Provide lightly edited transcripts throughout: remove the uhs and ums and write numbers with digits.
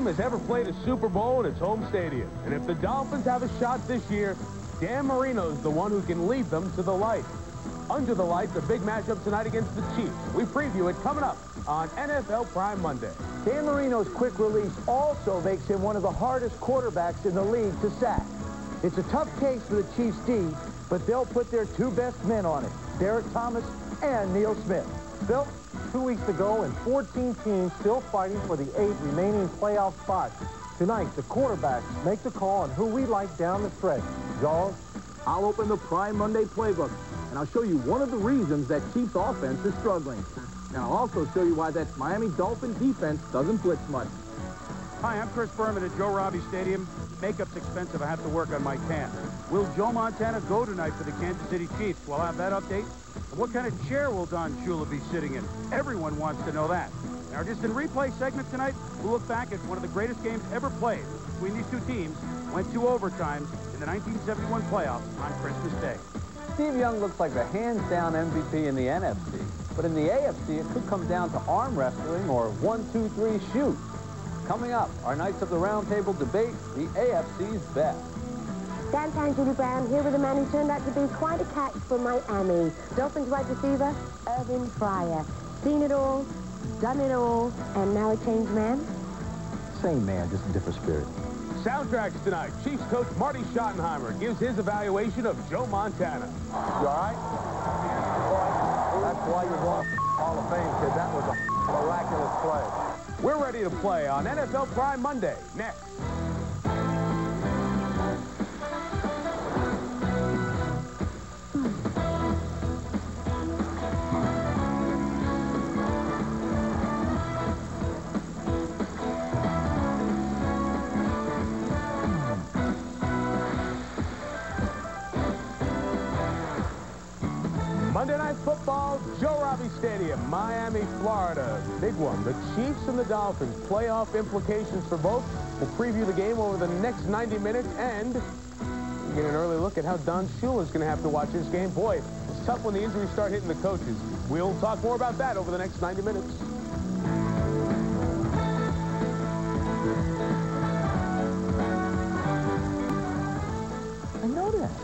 team has ever played a Super Bowl in its home stadium. And if the Dolphins have a shot this year, Dan Marino's the one who can lead them to the light. Under the lights, a big matchup tonight against the Chiefs. We preview it coming up on NFL Prime Monday. Dan Marino's quick release also makes him one of the hardest quarterbacks in the league to sack. It's a tough case for the Chiefs D, but they'll put their two best men on it, Derek Thomas and Neil Smith. Bill, 2 weeks ago, and 14 teams still fighting for the 8 remaining playoff spots. Tonight, the quarterbacks make the call on who we like down the stretch. Jaws? I'll open the Prime Monday playbook, and I'll show you one of the reasons that Chiefs offense is struggling. And I'll also show you why that Miami Dolphins defense doesn't blitz much. Hi, I'm Chris Berman at Joe Robbie Stadium. Makeup's expensive. I have to work on my tan. Will Joe Montana go tonight for the Kansas City Chiefs? We'll have that update. And what kind of chair will Don Shula be sitting in? Everyone wants to know that. In our distant replay segment tonight, we'll look back at one of the greatest games ever played between these two teams. Went to overtime in the 1971 playoffs on Christmas Day. Steve Young looks like the hands-down MVP in the NFC. But in the AFC, it could come down to arm wrestling or 1, 2, 3 shoot. Coming up, our Knights of the Round Table debate the AFC's best. Downtown Julie Brown here with a man who turned out to be quite a catch for Miami. Dolphins wide receiver, Irvin Fryer. Seen it all, done it all, and now a changed man? Same man, just a different spirit. Soundtracks tonight. Chiefs coach Marty Schottenheimer gives his evaluation of Joe Montana. You all right? That's why you're going to Hall of Fame, kid. That was a miraculous play. We're ready to play on NFL Prime Monday. Next. Monday Night Football, Joe Robbie Stadium, Miami, Florida. Big one. The Chiefs and the Dolphins. Playoff implications for both. We'll preview the game over the next 90 minutes and get an early look at how Don Shula is going to have to watch this game. Boy, it's tough when the injuries start hitting the coaches. We'll talk more about that over the next 90 minutes.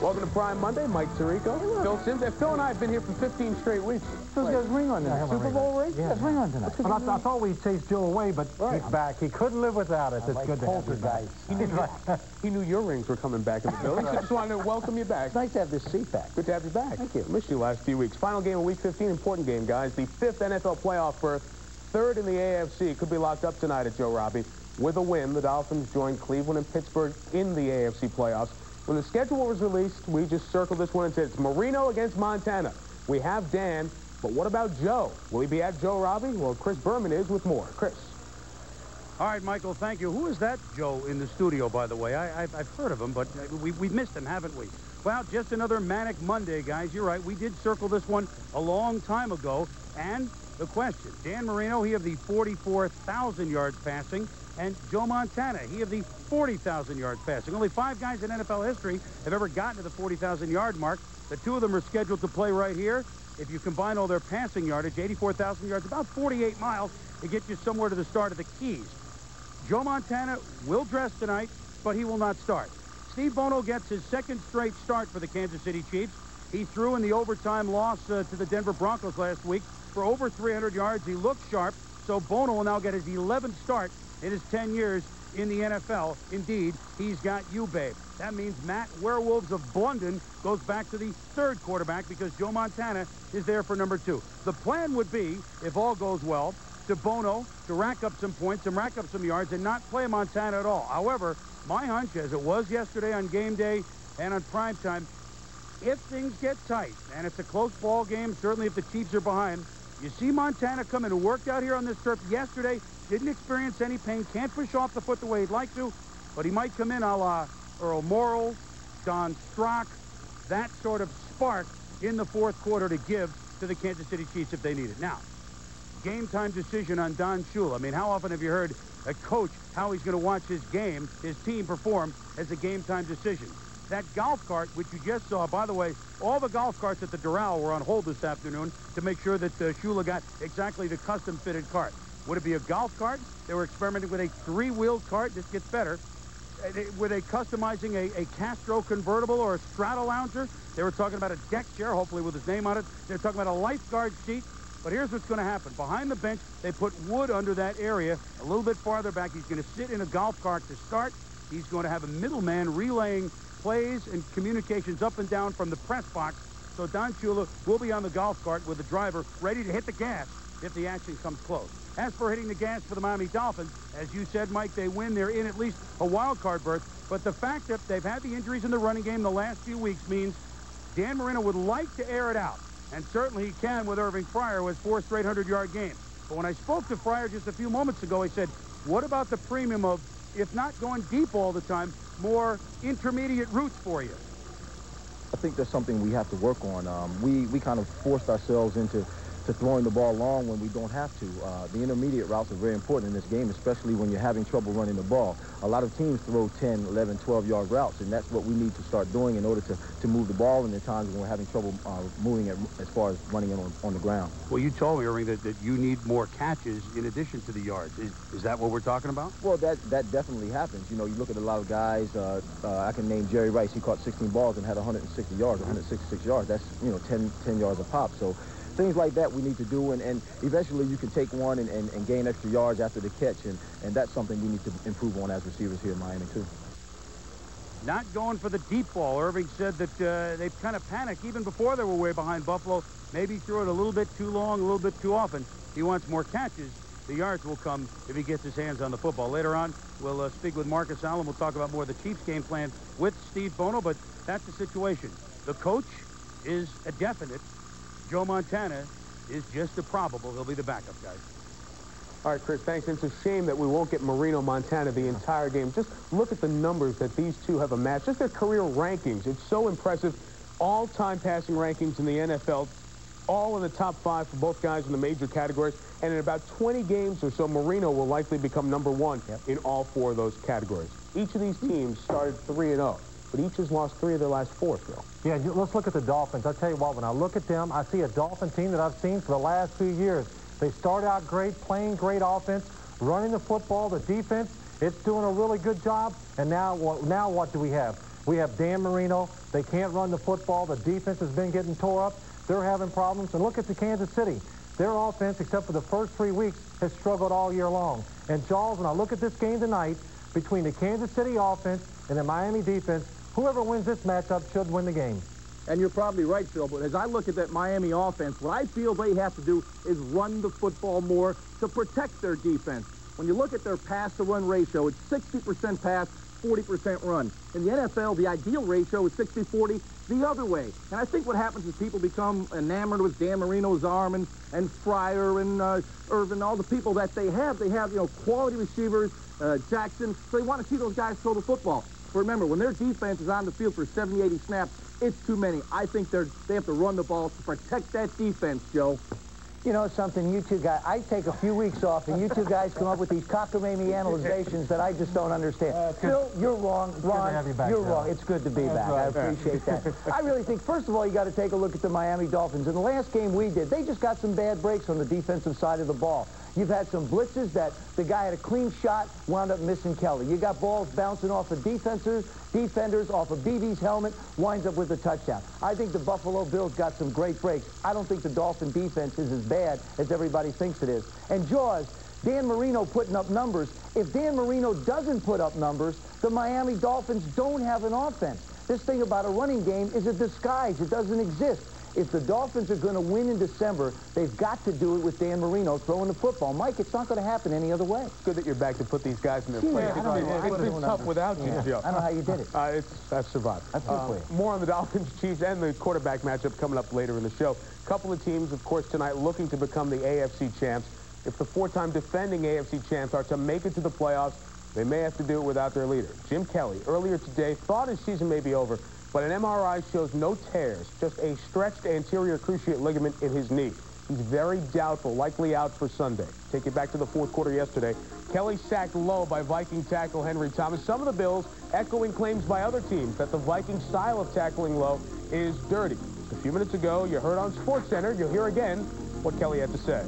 Welcome to Prime Monday. Mike Tirico, Phil Sims. Phil and I have been here for 15 straight weeks. Phil's got his ring on tonight. Super Bowl ring? Yeah, his ring on tonight. But I thought we'd chase Joe away, but he's back. He couldn't live without us. It's good to have him back. He knew your rings were coming back in the building, so just wanted to welcome you back. It's nice to have this seat back. Good to have you back. Thank you. Missed you last few weeks. Final game of Week 15, important game, guys. The 5th NFL playoff berth, 3rd in the AFC. Could be locked up tonight at Joe Robbie. With a win, the Dolphins join Cleveland and Pittsburgh in the AFC playoffs. When the schedule was released, we just circled this one and said it's Marino against Montana. We have Dan, but what about Joe? Will he be at Joe Robbie? Well, Chris Berman is with more. Chris. All right, Michael, thank you. Who is that Joe in the studio, by the way? I've heard of him, but we've missed him, haven't we? Well, just another manic Monday, guys. You're right. We did circle this one a long time ago. And the question, Dan Marino, he of the 44,000 yards passing, and Joe Montana, he of the 40,000 yards passing. Only 5 guys in NFL history have ever gotten to the 40,000-yard mark. The 2 of them are scheduled to play right here. If you combine all their passing yardage, 84,000 yards, about 48 miles, to get you somewhere to the start of the Keys. Joe Montana will dress tonight, but he will not start. Steve Bono gets his 2nd straight start for the Kansas City Chiefs. He threw in the overtime loss to the Denver Broncos last week for over 300 yards. He looked sharp, so Bono will now get his 11th start in his 10 years in the NFL. Indeed, he's got you, babe. That means Matt Werewolves of Blunden goes back to the 3rd quarterback because Joe Montana is there for number 2. The plan would be, if all goes well, to Bono to rack up some points and rack up some yards and not play Montana at all. However, my hunch, as it was yesterday on game day and on primetime, if things get tight and it's a close ball game, certainly if the Chiefs are behind, you see Montana come in, who worked out here on this turf yesterday, didn't experience any pain, can't push off the foot the way he'd like to, but he might come in a la Earl Morrall, Don Strock, that sort of spark in the 4th quarter to give to the Kansas City Chiefs if they need it. Now, game time decision on Don Shula. I mean, how often have you heard a coach how he's going to watch his game, his team perform as a game time decision? That golf cart, which you just saw, by the way, all the golf carts at the Doral were on hold this afternoon to make sure that Shula got exactly the custom-fitted cart. Would it be a golf cart? They were experimenting with a 3-wheeled cart. This gets better. Were they customizing a Castro convertible or a Strata lounger? They were talking about a deck chair, hopefully with his name on it. They're talking about a lifeguard seat. But here's what's going to happen. Behind the bench, they put wood under that area. A little bit farther back, he's going to sit in a golf cart to start. He's going to have a middleman relaying plays and communications up and down from the press box. So Don Shula will be on the golf cart with the driver ready to hit the gas if the action comes close. As for hitting the gas for the Miami Dolphins, as you said, Mike, they win. They're in at least a wild card berth. But the fact that they've had the injuries in the running game the last few weeks means Dan Marino would like to air it out. And certainly he can with Irving Fryer with 4 straight 100-yard games. But when I spoke to Fryer just a few moments ago, he said, what about the premium of, if not going deep all the time, more intermediate routes for you? I think that's something we have to work on. We kind of forced ourselves into throwing the ball long when we don't have to. The intermediate routes are very important in this game, especially when you're having trouble running the ball. A lot of teams throw 10, 11, 12-yard routes, and that's what we need to start doing in order to move the ball in the times when we're having trouble moving it as far as running it on the ground. Well, you told me, Irving, that you need more catches in addition to the yards. Is that what we're talking about? Well, that definitely happens. You know, you look at a lot of guys. I can name Jerry Rice. He caught 16 balls and had 160 yards, 166 yards. That's, 10 yards a pop. So things like that we need to do, and eventually you can take one and gain extra yards after the catch, and that's something we need to improve on as receivers here in Miami, too. Not going for the deep ball. Irving said that they kind of panicked even before they were way behind Buffalo. Maybe threw it a little bit too long, a little bit too often. He wants more catches. The yards will come if he gets his hands on the football. Later on, we'll speak with Marcus Allen. We'll talk about more of the Chiefs game plan with Steve Bono, but that's the situation. The coach is a definite. Joe Montana is just a probable. He'll be the backup, guys. All right, Chris, thanks. It's a shame that we won't get Marino Montana the entire game. Just look at the numbers that these two have amassed. Just their career rankings. It's so impressive. All-time passing rankings in the NFL, all in the top 5 for both guys in the major categories. And in about 20 games or so, Marino will likely become #1 in all 4 of those categories. Each of these teams started 3-0. But each has lost 3 of their last 4, Phil. Yeah, let's look at the Dolphins. I'll tell you what, when I look at them, I see a Dolphin team that I've seen for the last few years. They start out great, playing great offense, running the football, the defense. It's doing a really good job. And now what do we have? We have Dan Marino. They can't run the football. The defense has been getting tore up. They're having problems. And look at the Kansas City. Their offense, except for the first 3 weeks, has struggled all year long. And, Charles, when I look at this game tonight, between the Kansas City offense and the Miami defense, whoever wins this matchup should win the game. And you're probably right, Phil, but as I look at that Miami offense, what I feel they have to do is run the football more to protect their defense. When you look at their pass-to-run ratio, it's 60% pass, 40% run. In the NFL, the ideal ratio is 60-40 the other way. And I think what happens is people become enamored with Dan Marino's arm and Fryer and Irvin, all the people that they have. They have, quality receivers, Jackson, so they want to see those guys throw the football. Remember, when their defense is on the field for 70, 80 snaps, it's too many. I think they have to run the ball to protect that defense, Joe. You know something, you two guys, I take a few weeks off, and you two guys come up with these cockamamie analyzations that I just don't understand. Phil, you're wrong. Ron, you're wrong. It's good to be back. I appreciate that. I really think, first of all, you got to take a look at the Miami Dolphins. In the last game we did, they just got some bad breaks on the defensive side of the ball. You've had some blitzes that the guy had a clean shot, wound up missing Kelly. You got balls bouncing off of defenders off of BB's helmet, winds up with a touchdown. I think the Buffalo Bills got some great breaks. I don't think the Dolphin defense is as bad as everybody thinks it is. And Jaws, Dan Marino putting up numbers. If Dan Marino doesn't put up numbers, the Miami Dolphins don't have an offense. This thing about a running game is a disguise. It doesn't exist. If the Dolphins are going to win in December, they've got to do it with Dan Marino throwing the football. Mike, it's not going to happen any other way. It's good that you're back to put these guys in their place. It's been tough without you, Joe. I don't know how you did it. I've survived. That's good for you. More on the Dolphins, Chiefs, and the quarterback matchup coming up later in the show. A couple of teams, of course, tonight looking to become the AFC champs. If the 4-time defending AFC champs are to make it to the playoffs, they may have to do it without their leader. Jim Kelly, earlier today, thought his season may be over, but an MRI shows no tears, just a stretched anterior cruciate ligament in his knee. He's very doubtful, likely out for Sunday. Take it back to the 4th quarter yesterday. Kelly sacked low by Viking tackle Henry Thomas. Some of the Bills echoing claims by other teams that the Viking style of tackling low is dirty. A few minutes ago, you heard on SportsCenter. You'll hear again what Kelly had to say.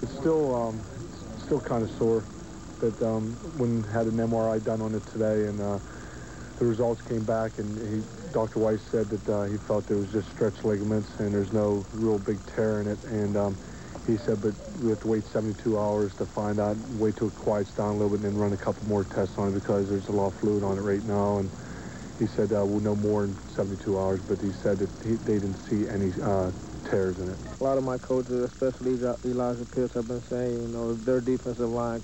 It's still still kind of sore. But when had an MRI done on it today, and the results came back, and Dr. Weiss said that he felt it was just stretched ligaments, and there's no real big tear in it. And he said, but we have to wait 72 hours to find out, wait till it quiets down a little bit, and then run a couple more tests on it because there's a lot of fluid on it right now. And he said we'll know more in 72 hours, but he said that they didn't see any tears in it. A lot of my coaches, especially Elijah Pierce, have been saying, you know, their defensive line,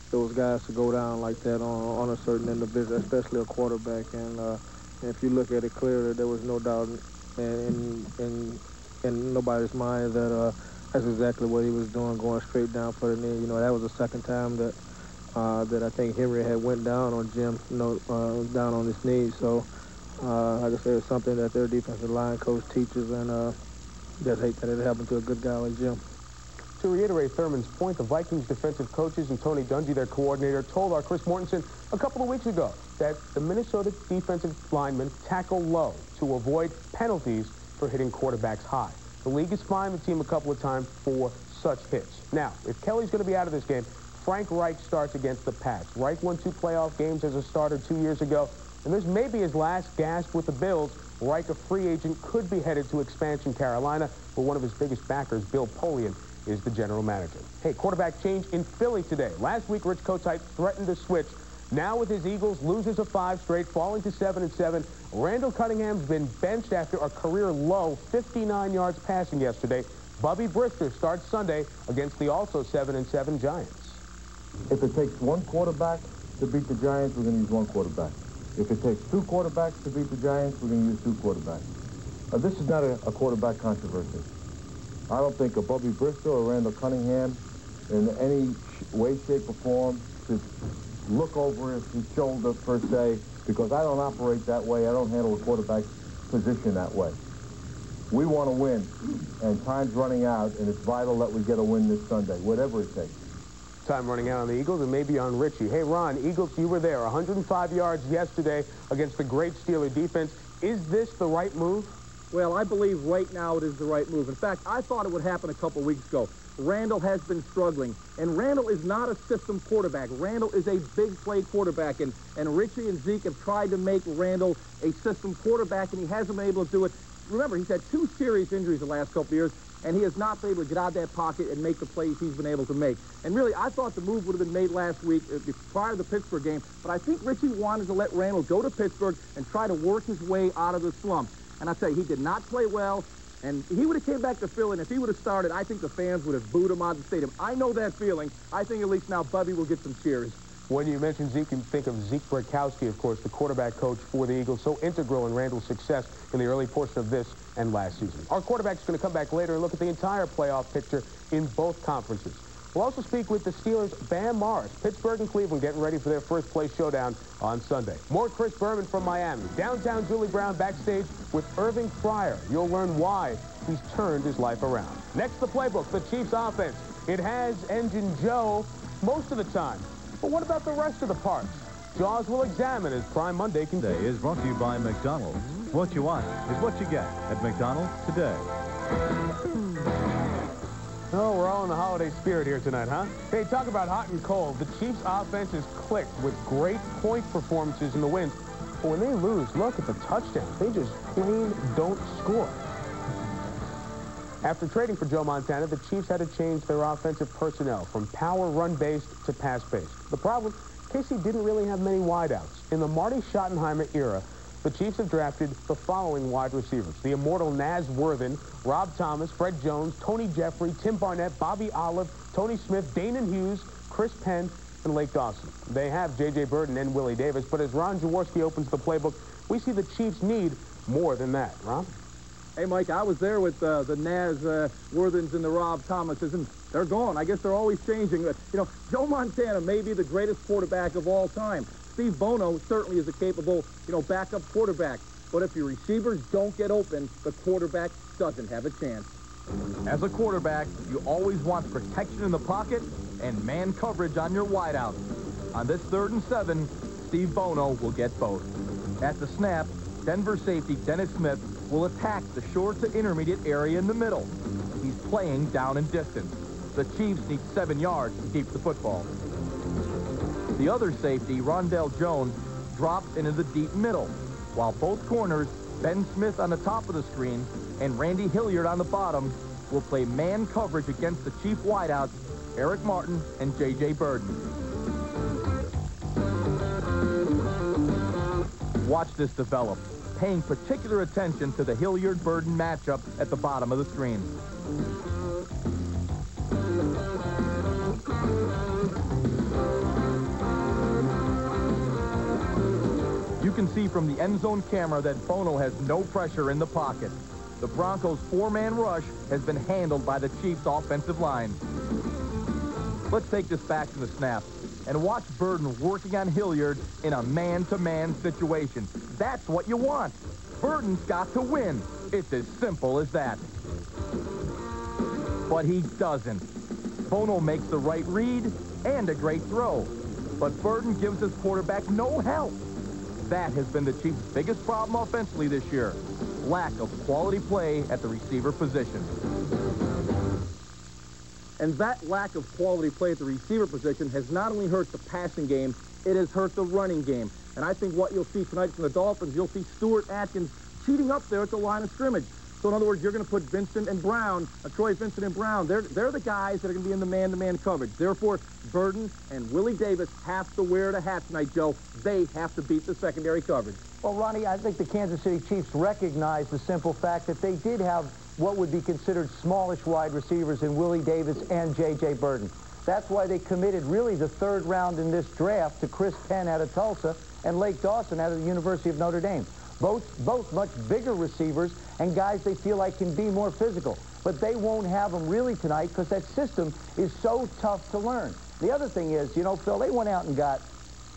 those guys to go down like that on a certain individual, especially a quarterback. And if you look at it clearly, there was no doubt in nobody's mind that that's exactly what he was doing, going straight down for the knee. You know, that was the second time that I think Henry had went down on Jim, down on his knees. So, like I said, it's something that their defensive line coach teaches, and just hate that it happened to a good guy like Jim. To reiterate Thurman's point, the Vikings defensive coaches and Tony Dungy, their coordinator, told our Chris Mortensen a couple of weeks ago that the Minnesota defensive linemen tackle low to avoid penalties for hitting quarterbacks high. The league has fined the team a couple of times for such hits. Now, if Kelly's going to be out of this game, Frank Reich starts against the Pats. Reich won 2 playoff games as a starter 2 years ago, and this may be his last gasp with the Bills. Reich, a free agent, could be headed to expansion Carolina, where one of his biggest backers, Bill Polian, is the general manager. Hey, quarterback change in Philly today. Last week, Rich Kotite threatened to switch. Now with his Eagles, loses of 5 straight, falling to 7-7. Randall Cunningham's been benched after a career low 59 yards passing yesterday. Bubby Brister starts Sunday against the also 7-7 Giants. If it takes one quarterback to beat the Giants, we're going to use one quarterback. If it takes 2 quarterbacks to beat the Giants, we're going to use 2 quarterbacks. This is not a quarterback controversy. I don't think a Bubby Brister or Randall Cunningham in any way, shape, or form should look over his shoulder, per se, because I don't operate that way. I don't handle a quarterback position that way. We want to win, and time's running out, and it's vital that we get a win this Sunday, whatever it takes. Time running out on the Eagles and maybe on Richie. Hey, Ron, Eagles, you were there. 105 yards yesterday against the great Steeler defense. Is this the right move? Well, I believe right now it is the right move. In fact, I thought it would happen a couple weeks ago. Randall has been struggling, and Randall is not a system quarterback. Randall is a big play quarterback, and Richie and Zeke have tried to make Randall a system quarterback, and he hasn't been able to do it. Remember, he's had 2 serious injuries the last couple of years, and he has not been able to get out of that pocket and make the plays he's been able to make. And really, I thought the move would have been made last week prior to the Pittsburgh game, but I think Richie wanted to let Randall go to Pittsburgh and try to work his way out of the slump. And I tell you, he did not play well, and he would have came back to Philly, and if he would have started, I think the fans would have booed him out of the stadium. I know that feeling. I think at least now Bubby will get some cheers. When you mention Zeke, you think of Zeke Brakowski, of course, the quarterback coach for the Eagles, so integral in Randall's success in the early portion of this and last season. Our quarterback's going to come back later and look at the entire playoff picture in both conferences. We'll also speak with the Steelers' Bam Morris. Pittsburgh and Cleveland getting ready for their first-place showdown on Sunday. More Chris Berman from Miami. Downtown Julie Brown backstage with Irving Fryer. You'll learn why he's turned his life around. Next, the playbook, the Chiefs' offense. It has Engine Joe most of the time. But what about the rest of the parts? Jaws will examine as Prime Monday continues. Today is brought to you by McDonald's. What you want is what you get at McDonald's today. Oh, we're all in the holiday spirit here tonight, huh? Hey, talk about hot and cold. The Chiefs' offense is clicked with great point performances in the wins. But when they lose, look at the touchdowns. They just plain don't score. After trading for Joe Montana, the Chiefs had to change their offensive personnel from power run-based to pass-based. The problem, Casey didn't really have many wideouts. In the Marty Schottenheimer era, the Chiefs have drafted the following wide receivers: the immortal Naz Worthen, Rob Thomas, Fred Jones, Tony Jeffrey, Tim Barnett, Bobby Olive, Tony Smith, Danon Hughes, Chris Penn, and Lake Dawson. They have J.J. Burden and Willie Davis, but as Ron Jaworski opens the playbook, we see the Chiefs need more than that. Ron? Hey, Mike, I was there with the Naz Worthens and the Rob Thomases, and they're gone. I guess they're always changing. But, you know, Joe Montana may be the greatest quarterback of all time. Steve Bono certainly is a capable, backup quarterback. But if your receivers don't get open, the quarterback doesn't have a chance. As a quarterback, you always want protection in the pocket and man coverage on your wideout. On this 3rd and 7, Steve Bono will get both. At the snap, Denver safety Dennis Smith will attack the short to intermediate area in the middle. He's playing down and distance. The Chiefs need 7 yards to keep the football. The other safety, Rondell Jones, drops into the deep middle, while both corners, Ben Smith on the top of the screen and Randy Hilliard on the bottom, will play man coverage against the Chief wideouts, Eric Martin and J.J. Burden. Watch this develop, paying particular attention to the Hilliard-Burden matchup at the bottom of the screen. You can see from the end zone camera that Bono has no pressure in the pocket. The Broncos' 4-man rush has been handled by the Chiefs' offensive line. Let's take this back to the snap and watch Burden working on Hilliard in a man-to-man situation. That's what you want. Burden's got to win. It's as simple as that. But he doesn't. Bono makes the right read and a great throw. But Burden gives his quarterback no help. That has been the Chiefs' biggest problem offensively this year. Lack of quality play at the receiver position. And that lack of quality play at the receiver position has not only hurt the passing game, it has hurt the running game. And I think what you'll see tonight from the Dolphins, you'll see Stewart Atkins cheating up there at the line of scrimmage. So in other words, you're going to put Vincent and Brown, Troy Vincent and Brown, they're the guys that are going to be in the man-to-man coverage. Therefore, Burden and Willie Davis have to wear the hat tonight, Joe. They have to beat the secondary coverage. Well, Ronnie, I think the Kansas City Chiefs recognize the simple fact that they did have what would be considered smallish wide receivers in Willie Davis and J.J. Burden. That's why they committed really the 3rd round in this draft to Chris Penn out of Tulsa and Lake Dawson out of the University of Notre Dame. Both much bigger receivers and guys they feel like can be more physical. But they won't have them really tonight because that system is so tough to learn. The other thing is, you know, Phil, they went out and got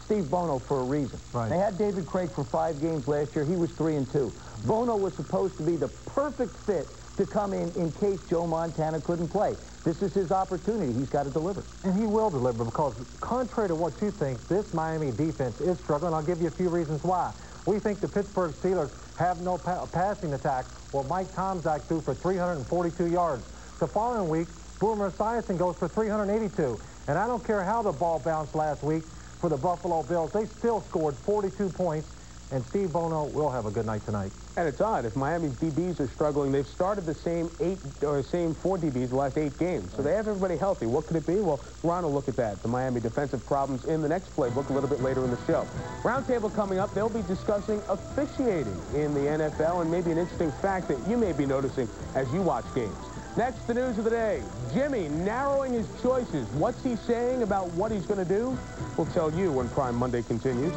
Steve Bono for a reason. Right. They had David Craig for 5 games last year. He was 3-2. Bono was supposed to be the perfect fit to come in case Joe Montana couldn't play. This is his opportunity. He's got to deliver. And he will deliver because, contrary to what you think, this Miami defense is struggling. I'll give you a few reasons why. We think the Pittsburgh Steelers have no passing attack. Well, Mike Tomczak threw for 342 yards. The following week, Boomer Esiason goes for 382. And I don't care how the ball bounced last week for the Buffalo Bills. They still scored 42 points. And Steve Bono will have a good night tonight. And it's odd. If Miami's DBs are struggling, they've started the same 4 DBs the last 8 games. So they have everybody healthy. What could it be? Well, Ron will look at that. The Miami defensive problems in the next playbook a little bit later in the show. Roundtable coming up, they'll be discussing officiating in the NFL and maybe an interesting fact that you may be noticing as you watch games. Next, the news of the day. Jimmy narrowing his choices. What's he saying about what he's going to do? We'll tell you when Prime Monday continues.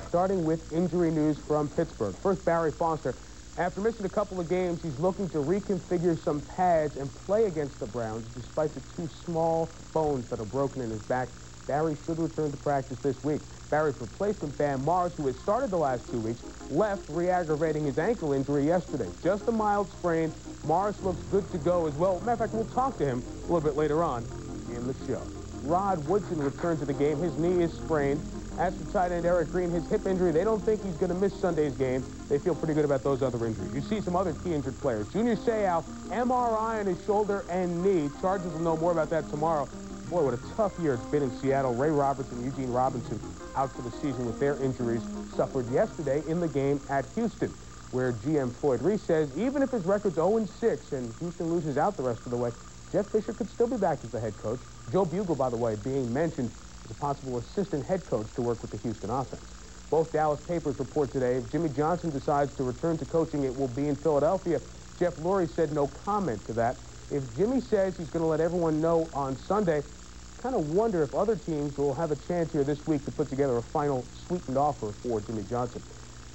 Starting with injury news from Pittsburgh. First, Barry Foster. After missing a couple of games, he's looking to reconfigure some pads and play against the Browns despite the 2 small bones that are broken in his back. Barry should return to practice this week. Barry's replacement, Bam Morris, who has started the last 2 weeks, left re-aggravating his ankle injury yesterday. Just a mild sprain. Morris looks good to go as well. Matter of fact, we'll talk to him a little bit later on in the show. Rod Woodson returned to the game. His knee is sprained. As for tight end Eric Green, his hip injury, they don't think he's going to miss Sunday's game. They feel pretty good about those other injuries. You see some other key injured players. Junior Seau, MRI on his shoulder and knee. Chargers will know more about that tomorrow. Boy, what a tough year it's been in Seattle. Ray Roberts and Eugene Robinson out for the season with their injuries suffered yesterday in the game at Houston, where GM Floyd Reese says even if his record's 0-6 and Houston loses out the rest of the way, Jeff Fisher could still be back as the head coach. Joe Bugle, by the way, being mentioned as a possible assistant head coach to work with the Houston offense. Both Dallas papers report today if Jimmy Johnson decides to return to coaching, it will be in Philadelphia. Jeff Lurie said no comment to that. If Jimmy says he's going to let everyone know on Sunday, kind of wonder if other teams will have a chance here this week to put together a final sweetened offer for Jimmy Johnson.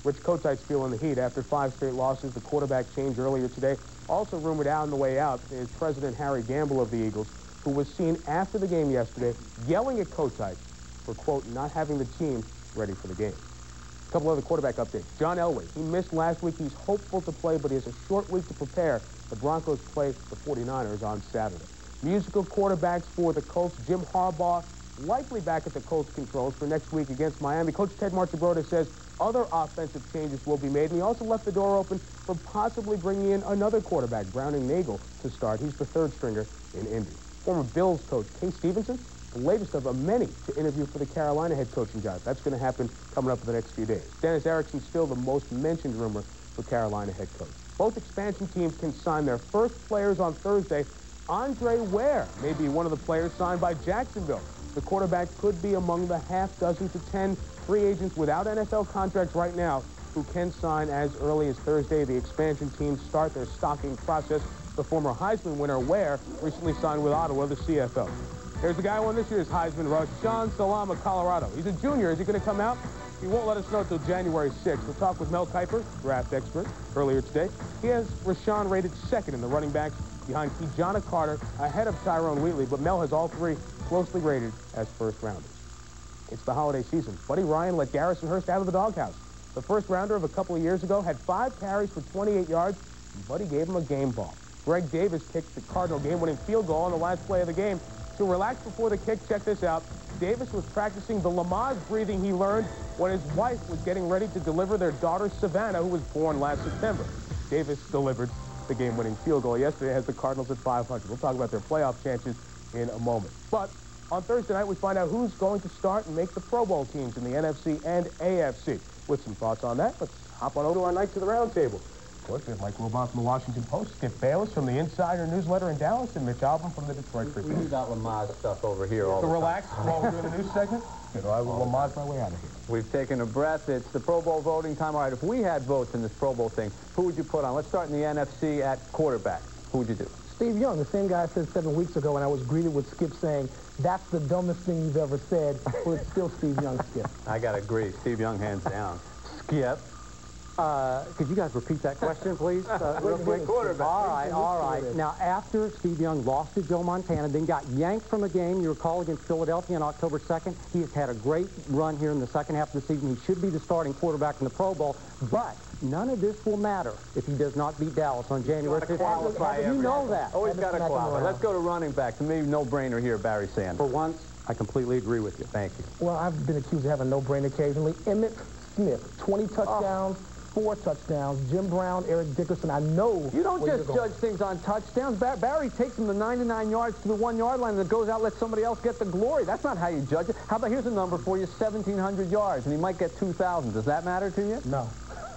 Rich Kotite's feeling the heat after 5 straight losses. The quarterback change earlier today. Also rumored out on the way out is President Harry Gamble of the Eagles, who was seen after the game yesterday yelling at Kotite for, quote, not having the team ready for the game. A couple other quarterback updates. John Elway, he missed last week. He's hopeful to play, but he has a short week to prepare. The Broncos play the 49ers on Saturday. Musical quarterbacks for the Colts. Jim Harbaugh likely back at the Colts controls for next week against Miami. Coach Ted Marchibroda says other offensive changes will be made, and he also left the door open for possibly bringing in another quarterback, Browning Nagel, to start. He's the 3rd stringer in Indy. Former Bills coach Kay Stevenson, the latest of a many to interview for the Carolina head coaching job. That's going to happen coming up in the next few days. Dennis Erickson's still the most mentioned rumor for Carolina head coach. Both expansion teams can sign their first players on Thursday. Andre Ware may be one of the players signed by Jacksonville. The quarterback could be among the half dozen to 10 free agents without NFL contracts right now who can sign as early as Thursday. The expansion teams start their stocking process. The former Heisman winner Ware recently signed with Ottawa, the CFL. Here's the guy who won this year's Heisman, Rashawn Salam of Colorado. He's a junior. Is he going to come out? He won't let us know until January 6th. We'll talk with Mel Kiper, draft expert, earlier today. He has Rashawn rated second in the running backs behind Keyjana Carter, ahead of Tyrone Wheatley, but Mel has all three closely rated as first-rounders. It's the holiday season. Buddy Ryan let Garrison Hurst out of the doghouse. The first-rounder of a couple of years ago had 5 carries for 28 yards, and Buddy gave him a game ball. Greg Davis kicked the Cardinal game-winning field goal on the last play of the game. To relax before the kick, check this out. Davis was practicing the Lamaze breathing he learned when his wife was getting ready to deliver their daughter, Savannah, who was born last September. Davis delivered the game-winning field goal yesterday, has the Cardinals at 500. We'll talk about their playoff chances in a moment. But on Thursday night, we find out who's going to start and make the Pro Bowl teams in the NFC and AFC. With some thoughts on that, let's hop on over to our Knights of the Round Table. Of course, we have Mike Wilbon from the Washington Post, Skip Bayless from the Insider newsletter in Dallas, and Mitch Albom from the Detroit Free Press. We do that Lamaze stuff over here all the time. Relax while we're doing the news segment? Good. I will Lamaze my way out of here. We've taken a breath. It's the Pro Bowl voting time. All right, if we had votes in this Pro Bowl thing, who would you put on? Let's start in the NFC at quarterback. Who would you do? Steve Young, the same guy I said 7 weeks ago, and I was greeted with Skip saying, that's the dumbest thing you've ever said. Well, it's still Steve Young, Skip. I got to agree. Steve Young, hands down. Skip. Could you guys repeat that question, please, real quick? Quarterback. All right. Now, after Steve Young lost to Joe Montana, then got yanked from a game, you recall, against Philadelphia on October 2nd, he has had a great run here in the second half of the season. He should be the starting quarterback in the Pro Bowl, but none of this will matter if he does not beat Dallas on January 5th. You know that. Always got to qualify. Let's go to running back. To me, no-brainer here, Barry Sanders. For once, I completely agree with you. Thank you. Well, I've been accused of having no-brain occasionally. Emmitt Smith, 20 touchdowns. 4 touchdowns. Jim Brown, Eric Dickerson, I know. You don't just judge things on touchdowns. Barry takes them the 99 yards to the 1-yard line and then goes out and lets somebody else get the glory. That's not how you judge it. How about here's a number for you, 1,700 yards, and he might get 2,000. Does that matter to you? No.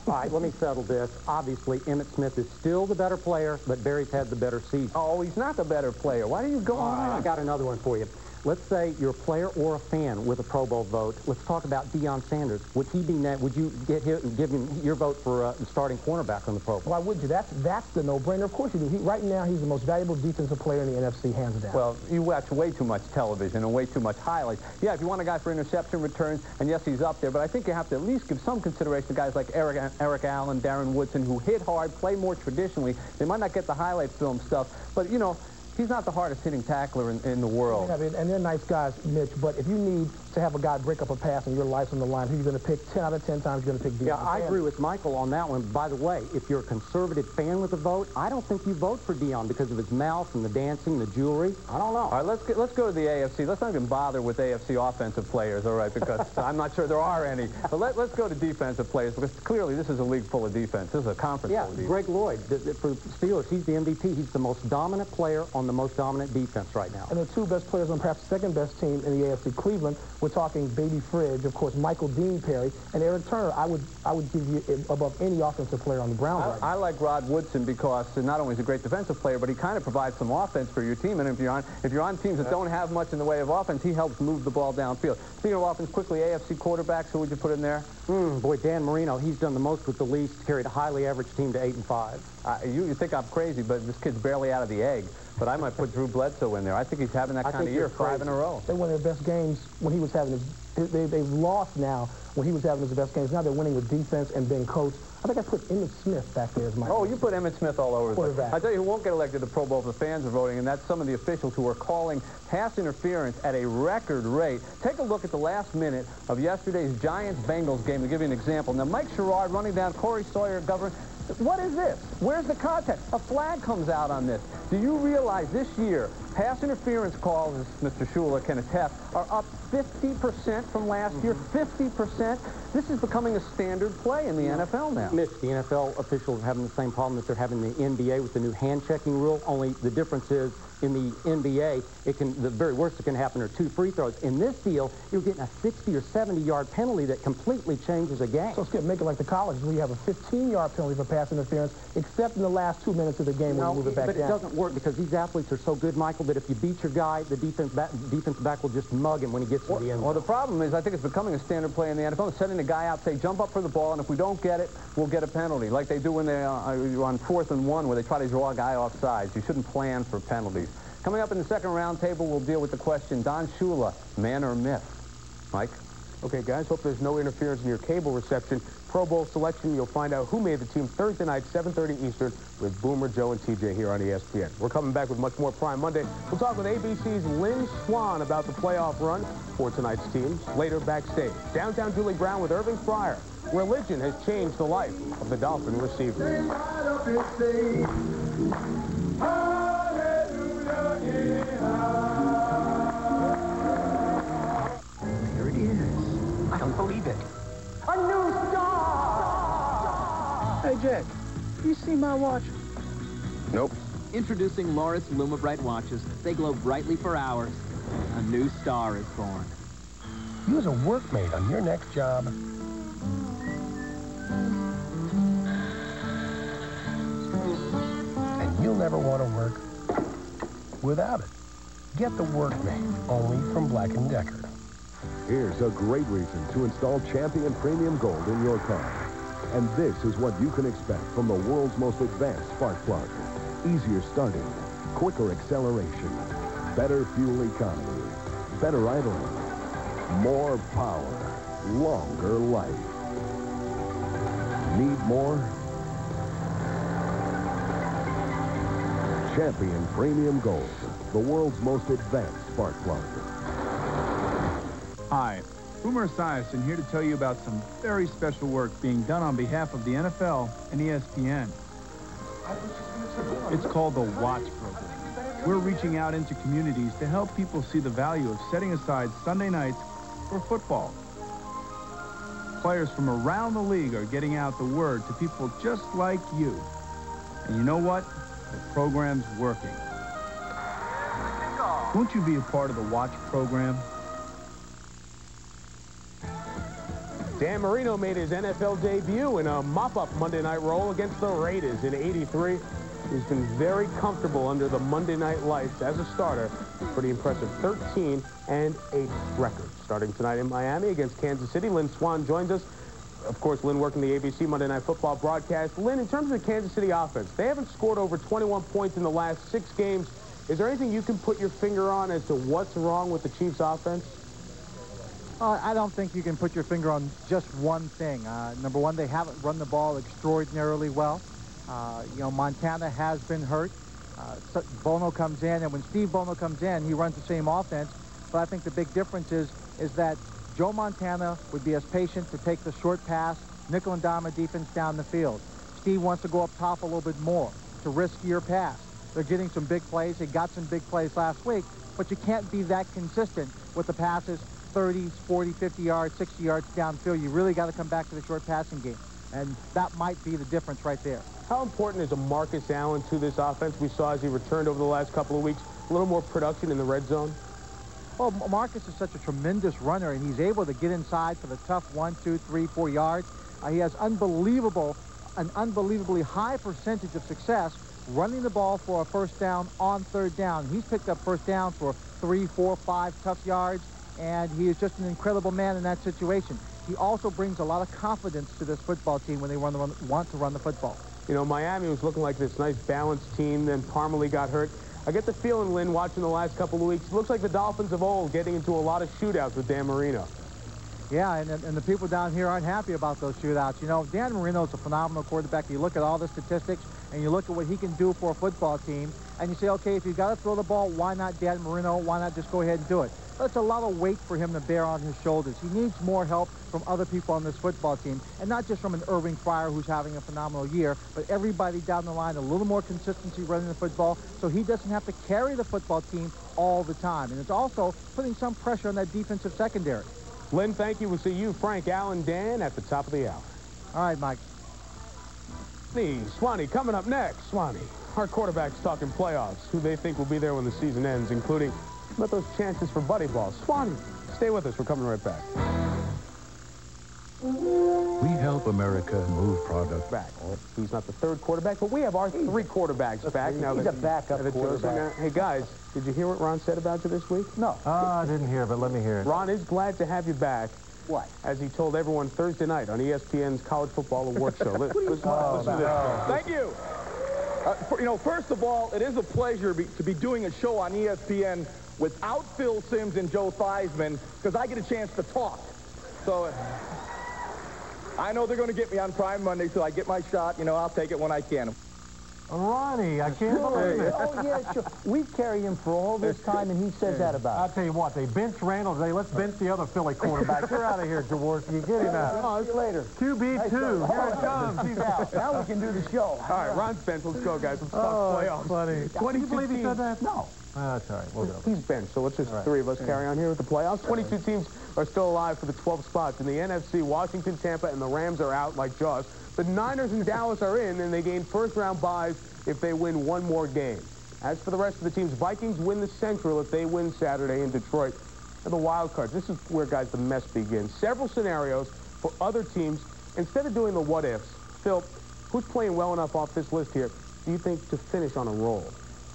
All right, let me settle this. Obviously, Emmitt Smith is still the better player, but Barry's had the better season. Oh, he's not the better player. Why do you go on? I got another one for you. Let's say you're a player or a fan with a Pro Bowl vote. Let's talk about Deion Sanders. Would he be would you give him your vote for starting cornerback on the Pro Bowl? Why would you? That's the no-brainer. Of course you do. Right now, he's the most valuable defensive player in the NFC, hands down. Well, you watch way too much television and way too much highlights. Yeah, if you want a guy for interception returns, and yes, he's up there, but I think you have to at least give some consideration to guys like Eric Allen, Darren Woodson, who hit hard, play more traditionally. They might not get the highlight film stuff, but, you know, he's not the hardest-hitting tackler in the world. I mean, and they're nice guys, Mitch, but if you need to have a guy break up a pass and your life's on the line, who are you going to pick? 10 out of 10 times you're going to pick Deion. Yeah, I agree with Michael on that one. By the way, if you're a conservative fan with a vote, I don't think you vote for Deion because of his mouth and the dancing, the jewelry. I don't know. All right, let's go to the AFC. Let's not even bother with AFC offensive players, all right, because I'm not sure there are any. But let's go to defensive players, because clearly this is a league full of defense. This is a conference full of defense. Greg Lloyd, for the Steelers, he's the MVP. He's the most dominant player on the most dominant defense right now. And the 2 best players on perhaps the second best team in the AFC, Cleveland, we're talking Baby Fridge, of course, Michael Dean Perry, and Eric Turner. I would give you above any offensive player on the Browns right now. I like Rod Woodson because not only is he a great defensive player, but he kind of provides some offense for your team. And if you're on teams that don't have much in the way of offense, he helps move the ball downfield. Speaking of offense, quickly, AFC quarterbacks, who would you put in there? Boy, Dan Marino, he's done the most with the least, carried a highly average team to 8-5. You think I'm crazy, but this kid's barely out of the egg. But I might put Drew Bledsoe in there. I think he's having that kind of year, 5 in a row. They won their best games when he was having they've lost now when he was having his best games. Now they're winning with defense and being coached. I think I put Emmitt Smith back there as my... Oh, you put Emmitt Smith all over the place. I tell you who won't get elected to Pro Bowl if the fans are voting, and that's some of the officials who are calling pass interference at a record rate. Take a look at the last minute of yesterday's Giants-Bengals game to give you an example. Now, Mike Sherrod running down Corey Sawyer, Governor. What is this? Where's the contact? A flag comes out on this. Do you realize this year pass interference calls, as Mr. Shula can attest, are up 50% from last year? 50%? This is becoming a standard play in the NFL now. Mitch, the NFL officials are having the same problem that they're having in the NBA with the new hand-checking rule, only the difference is in the NBA, the very worst that can happen are 2 free throws. In this deal, you're getting a 60 or 70-yard penalty that completely changes a game. So Skip, make it like the college where you have a 15-yard penalty for pass interference, except in the last 2 minutes of the game when you move it back down. But it doesn't work because these athletes are so good, Michael, that if you beat your guy, the defense back will just mug him when he gets to the end. Well, the problem is I think it's becoming a standard play in the NFL, setting the guy out, say, jump up for the ball, and if we don't get it, we'll get a penalty, like they do when they're on 4th and 1, where they try to draw a guy off sides. You shouldn't plan for penalties. Coming up in the second round table, we'll deal with the question, Don Shula, man or myth? Mike? Okay, guys, hope there's no interference in your cable reception. Pro Bowl selection, you'll find out who made the team Thursday night, 7:30 Eastern, with Boomer, Joe, and TJ here on ESPN. We're coming back with much more Prime Monday. We'll talk with ABC's Lynn Swann about the playoff run for tonight's teams. Later, backstage, downtown Julie Brown with Irving Fryer. Religion has changed the life of the Dolphin receiver. There it is. I don't believe it. A new star! Hey, Jack, you see my watch? Nope. Introducing Loris Lumabright watches. They glow brightly for hours. A new star is born. Use a workmate on your next job. And you'll never want to work without it. Get the workmate, only from Black & Decker. Here's a great reason to install Champion Premium Gold in your car. And this is what you can expect from the world's most advanced spark plug. Easier starting, quicker acceleration, better fuel economy, better idling, more power, longer life. Need more? Champion Premium Gold, the world's most advanced spark plug. Hi, Boomer Esiason here to tell you about some very special work being done on behalf of the NFL and ESPN. It's called the Watch Program. We're reaching out into communities to help people see the value of setting aside Sunday nights for football. Players from around the league are getting out the word to people just like you. And you know what? The program's working. Won't you be a part of the Watch Program? Dan Marino made his NFL debut in a mop-up Monday night role against the Raiders in '83. He's been very comfortable under the Monday night lights as a starter. Pretty impressive 13-8 record. Starting tonight in Miami against Kansas City, Lynn Swann joins us. Of course, Lynn working the ABC Monday Night Football broadcast. Lynn, in terms of the Kansas City offense, they haven't scored over 21 points in the last 6 games. Is there anything you can put your finger on as to what's wrong with the Chiefs' offense? I don't think you can put your finger on just one thing. Number one, they haven't run the ball extraordinarily well. You know, Montana has been hurt. Bono comes in, and when Steve Bono comes in, he runs the same offense. But I think the big difference is that Joe Montana would be as patient to take the short pass, nickel and dime defense down the field. Steve wants to go up top a little bit more, to riskier pass. They're getting some big plays. They got some big plays last week, but you can't be that consistent with the passes 30, 40, 50 yards, 60 yards downfield. You really got to come back to the short passing game, and that might be the difference right there. How important is a Marcus Allen to this offense? We saw as he returned over the last couple of weeks, a little more production in the red zone. Well, Marcus is such a tremendous runner, and he's able to get inside for the tough 1, 2, 3, 4 yards. He has an unbelievably high percentage of success running the ball for a first down on third down. He's picked up first down for 3, 4, 5 tough yards, and he is just an incredible man in that situation. He also brings a lot of confidence to this football team when they want to run the football. You know, Miami was looking like this nice balanced team, then Parmalee got hurt. I get the feeling, Lynn, watching the last couple of weeks, it looks like the Dolphins of old getting into a lot of shootouts with Dan Marino. Yeah, and the people down here aren't happy about those shootouts. You know, Dan Marino is a phenomenal quarterback. You look at all the statistics, and you look at what he can do for a football team, and you say, okay, if you've got to throw the ball, why not Dan Marino? Why not just go ahead and do it? That's a lot of weight for him to bear on his shoulders. He needs more help from other people on this football team, and not just from an Irving Fryer who's having a phenomenal year, but everybody down the line, a little more consistency running the football so he doesn't have to carry the football team all the time. And it's also putting some pressure on that defensive secondary. Lynn, thank you. We'll see you, Frank, Al, and Dan at the top of the hour. All right, Mike. Swanee, coming up next. Swanee, our quarterback's talking playoffs, who they think will be there when the season ends, including about those chances for buddy ball. Swanee, stay with us. We're coming right back. We help America move product back. He's not the third quarterback, but we have our three quarterbacks back now. He's a backup quarterback. Hey, guys, did you hear what Ron said about you this week? No. I didn't hear, but let me hear it. Ron is glad to have you back. What? As he told everyone Thursday night on ESPN's College Football Award Show. Listen to this. Thank you. First of all, it is a pleasure to be doing a show on ESPN without Phil Simms and Joe Theismann, because I get a chance to talk. So I know they're going to get me on Prime Monday, so I get my shot. I'll take it when I can. Ronnie, I can't believe it. Oh, yeah, sure. We carry him for all this time, and he says that about I'll tell you what, they bench Randall today. Let's bench the other Philly quarterback. You're out of here, Jaworski. Get him out. Oh, see you later. QB2. Here it comes. He's out. Now we can do the show. All right, Ron's bench. Let's go, guys. Let's talk playoffs. Funny. Can you believe he said that? No. That's all right. We'll go. He's benched, so let's just three of us carry on here with the playoffs. 22 teams are still alive for the 12 spots. In the NFC, Washington, Tampa, and the Rams are out like Jaws. The Niners and Dallas are in, and they gain first-round byes if they win one more game. As for the rest of the teams, Vikings win the Central if they win Saturday in Detroit. And the wild cards, this is where, guys, the mess begins. Several scenarios for other teams. Instead of doing the what-ifs, Phil, who's playing well enough off this list here, do you think, to finish on a roll?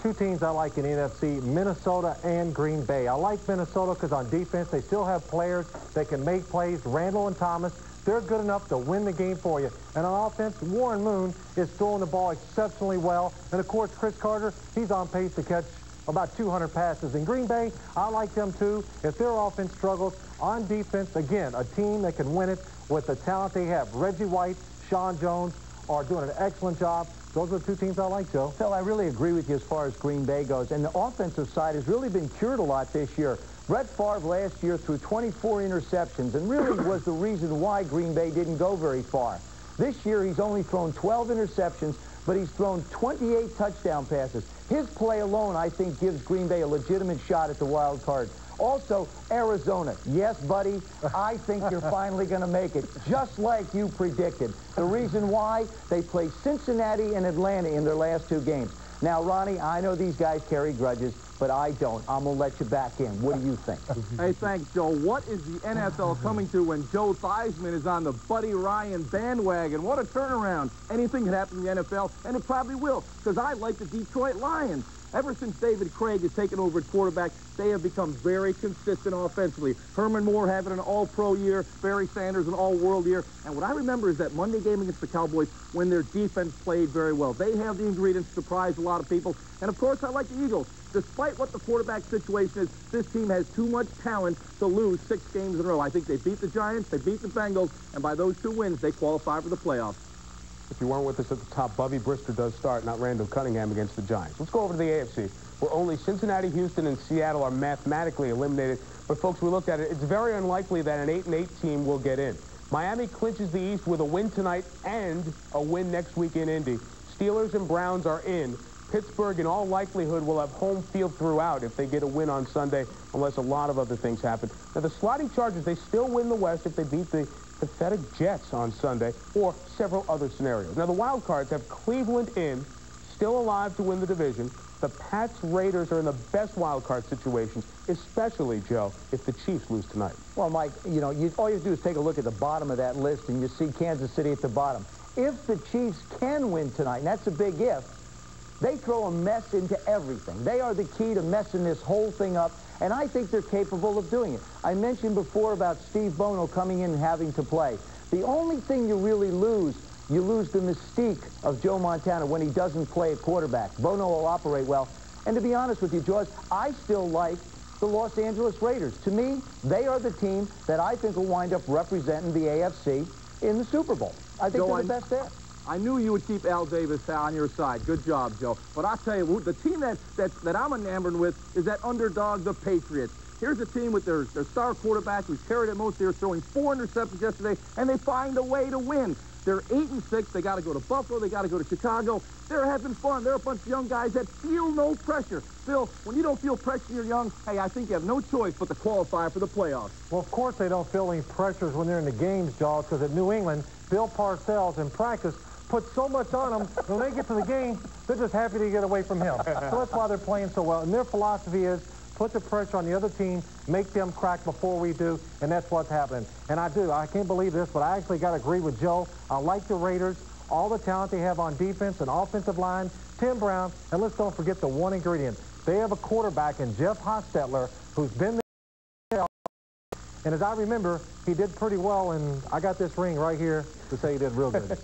Two teams I like in the NFC, Minnesota and Green Bay. I like Minnesota because on defense, they still have players that can make plays. Randall and Thomas, they're good enough to win the game for you. And on offense, Warren Moon is throwing the ball exceptionally well. And, of course, Chris Carter, he's on pace to catch about 200 passes. In Green Bay, I like them, too. If their offense struggles, on defense, again, a team that can win it with the talent they have. Reggie White, Sean Jones are doing an excellent job. Those are the two teams I like, Joe. Phil, I really agree with you as far as Green Bay goes. And the offensive side has really been cured a lot this year. Brett Favre last year threw 24 interceptions and really was the reason why Green Bay didn't go very far. This year, he's only thrown 12 interceptions, but he's thrown 28 touchdown passes. His play alone, I think, gives Green Bay a legitimate shot at the wild card. Also, Arizona. Yes, buddy, I think you're finally going to make it, just like you predicted. The reason why, they play Cincinnati and Atlanta in their last two games. Now, Ronnie, I know these guys carry grudges, but I don't. I'm going to let you back in. What do you think? Hey, thanks, Joe. What is the NFL coming to when Joe Theismann is on the Buddy Ryan bandwagon? What a turnaround. Anything can happen in the NFL, and it probably will, because I like the Detroit Lions. Ever since David Craig has taken over at quarterback, they have become very consistent offensively. Herman Moore having an all-pro year, Barry Sanders an all-world year. And what I remember is that Monday game against the Cowboys when their defense played very well. They have the ingredients to surprise a lot of people. And, of course, I like the Eagles. Despite what the quarterback situation is, this team has too much talent to lose 6 games in a row. I think they beat the Giants, they beat the Bengals, and by those 2 wins, they qualify for the playoffs. If you weren't with us at the top, Bubby Brister does start, not Randall Cunningham against the Giants. Let's go over to the AFC, where only Cincinnati, Houston, and Seattle are mathematically eliminated. But, folks, we looked at it. It's very unlikely that an 8-8 team will get in. Miami clinches the East with a win tonight and a win next week in Indy. Steelers and Browns are in. Pittsburgh, in all likelihood, will have home field throughout if they get a win on Sunday, unless a lot of other things happen. Now, the sliding Chargers, they still win the West if they beat the pathetic Jets on Sunday, or several other scenarios. Now, the wild cards have Cleveland in, still alive to win the division. The Pats Raiders are in the best wild card situations, especially, Joe, if the Chiefs lose tonight. Well, Mike, all you have to do is take a look at the bottom of that list, and you see Kansas City at the bottom. If the Chiefs can win tonight, and that's a big if, they throw a mess into everything. They are the key to messing this whole thing up, and I think they're capable of doing it. I mentioned before about Steve Bono coming in and having to play. The only thing you really lose, you lose the mystique of Joe Montana when he doesn't play at quarterback. Bono will operate well. And to be honest with you, George, I still like the Los Angeles Raiders. To me, they are the team that I think will wind up representing the AFC in the Super Bowl. I think they're the best there. I knew you would keep Al Davis on your side. Good job, Joe. But I'll tell you, the team that I'm enamored with is that underdog, the Patriots. Here's a team with their star quarterback who's carried it most. They're throwing 4 interceptions yesterday, and they find a way to win. They're 8-6. They got to go to Buffalo. They got to go to Chicago. They're having fun. They're a bunch of young guys that feel no pressure. Phil, when you don't feel pressure and you're young, hey, I think you have no choice but to qualify for the playoffs. Well, of course they don't feel any pressures when they're in the games, Jaws, because at New England, Bill Parcells in practice put so much on them, when they get to the game, they're just happy to get away from him. So that's why they're playing so well. And their philosophy is put the pressure on the other team, make them crack before we do, and that's what's happening. And I can't believe this, but I actually got to agree with Joe. I like the Raiders, all the talent they have on defense and offensive line, Tim Brown, and let's don't forget the one ingredient. They have a quarterback in Jeff Hostetler who's been there. And as I remember, he did pretty well, and I got this ring right here to say he did real good.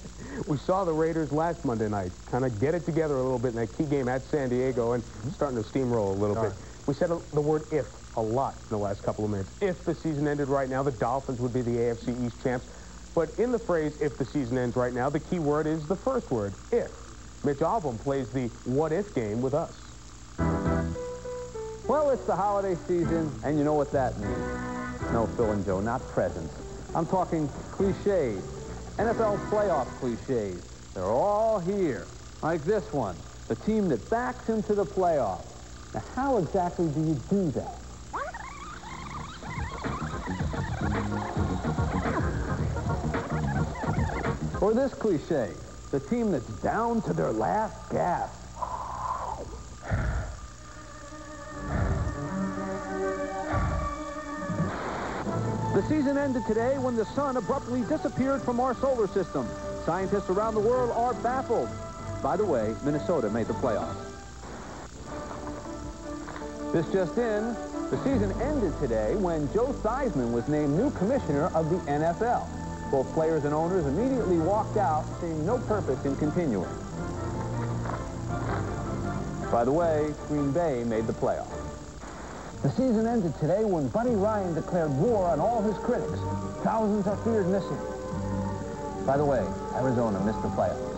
We saw the Raiders last Monday night kind of get it together a little bit in that key game at San Diego and starting to steamroll a little bit. We said the word if a lot in the last couple of minutes. If the season ended right now, the Dolphins would be the AFC East champs. But in the phrase, if the season ends right now, the key word is the first word, if. Mitch Albom plays the what-if game with us. Well, it's the holiday season, and you know what that means. No, Phil and Joe, not presents. I'm talking cliches, NFL playoff cliches. They're all here, like this one, the team that backs into the playoffs. Now, how exactly do you do that? Or this cliche, the team that's down to their last gasp. The season ended today when the sun abruptly disappeared from our solar system. Scientists around the world are baffled. By the way, Minnesota made the playoffs. This just in, the season ended today when Joe Theismann was named new commissioner of the NFL. Both players and owners immediately walked out, seeing no purpose in continuing. By the way, Green Bay made the playoffs. The season ended today when Buddy Ryan declared war on all his critics. Thousands are feared missing. By the way, Arizona missed the playoffs.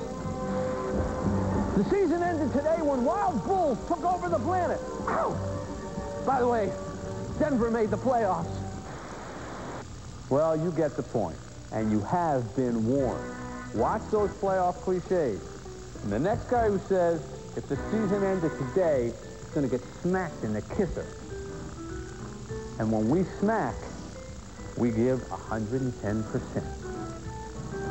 The season ended today when wild bulls took over the planet. Ow! By the way, Denver made the playoffs. Well, you get the point, and you have been warned. Watch those playoff cliches. And the next guy who says, if the season ended today, he's going to get smacked in the kisser. And when we smack, we give 110%.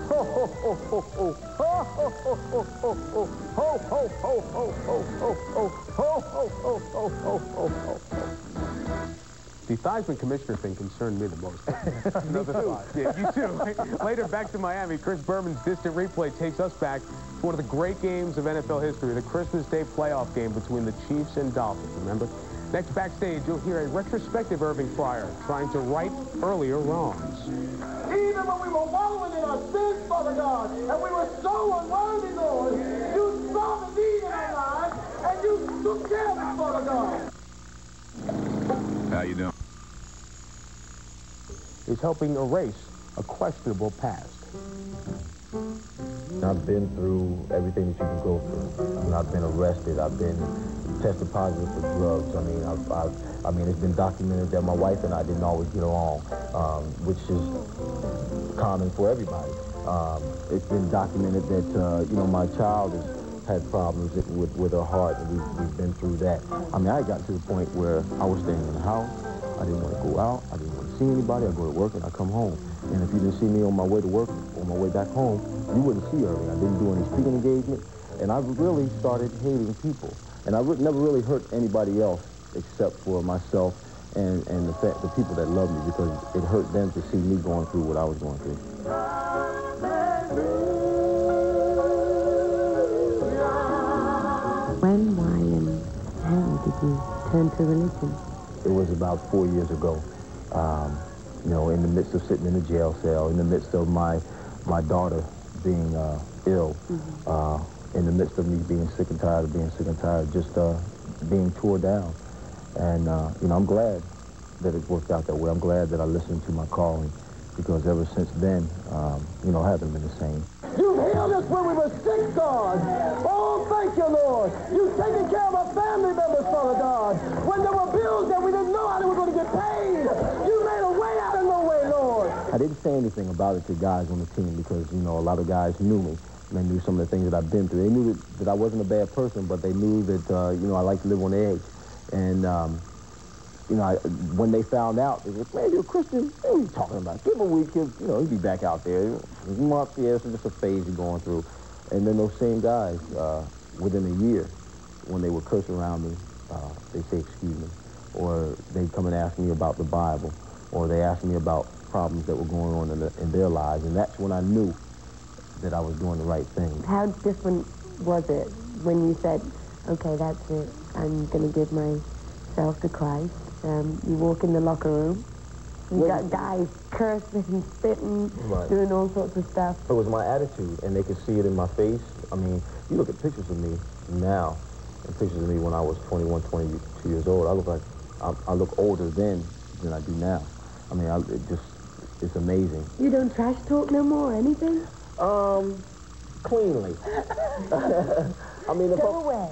Ho, ho, ho, ho, ho. Ho, ho, ho, ho, ho, ho. Ho, ho, ho, ho, ho, ho, ho. Ho, ho, ho, ho, ho, ho, ho. The Theismann commissioner thing concerned me the most. Me too. Yeah, you too. Later, back to Miami, Chris Berman's distant replay takes us back to one of the great games of NFL history, the Christmas Day playoff game between the Chiefs and Dolphins, remember? Next backstage, you'll hear a retrospective Irving Fryer trying to right earlier wrongs. Even when we were wallowing in our sins, Father God, and we were so unworthy, Lord, you saw the need in our lives, and you took care of us, Father God. How you doing? Is helping erase a questionable past. I've been through everything that you can go through. I mean, I've been arrested. I've been tested positive for drugs. I mean, it's been documented that my wife and I didn't always get along, which is common for everybody. It's been documented that, you know, my child has had problems with her heart, and we've been through that. I mean, I got to the point where I was staying in the house. I didn't want to go out. I didn't want to see anybody. I go to work and I come home. And if you didn't see me on my way to work, on my way back home, you wouldn't see Irving. I didn't do any speaking engagement. And I really started hating people. And I never really hurt anybody else except for myself and the people that love me, because it hurt them to see me going through what I was going through. When, why, and how did you turn to religion? It was about 4 years ago. You know, in the midst of sitting in a jail cell, in the midst of my daughter being ill, in the midst of me being sick and tired of being sick and tired, just being tore down. And, you know, I'm glad that it worked out that way. I'm glad that I listened to my calling, because ever since then, you know, I haven't been the same. You healed us when we were sick, God. Oh, thank you, Lord. You've taken care of our family members, Father God. When there were bills that we didn't know how they were going to get paid, you made a way out of no way, Lord. I didn't say anything about it to guys on the team because, you know, a lot of guys knew me. They knew some of the things that I've been through. They knew that I wasn't a bad person, but they knew that, you know, I like to live on the edge. And, you know, when they found out, they said, man, you're a Christian. What are you talking about? Give him a week. You know, he'll be back out there. Months, yeah, it's just a phase you're going through. And then those same guys, within a year, when they would curse around me, they say, excuse me, or they come and ask me about the Bible, or they ask me about problems that were going on in their lives, and that's when I knew that I was doing the right thing. How different was it when you said, okay, that's it, I'm going to give myself to Christ? You walk in the locker room, you got guys cursing and spitting, doing all sorts of stuff. It was my attitude, and they could see it in my face. I mean, you look at pictures of me now, and pictures of me when I was 21, 22 years old. I look older then than I do now. I mean, it's amazing. You don't trash talk no more, anything? Cleanly. I mean, Go away.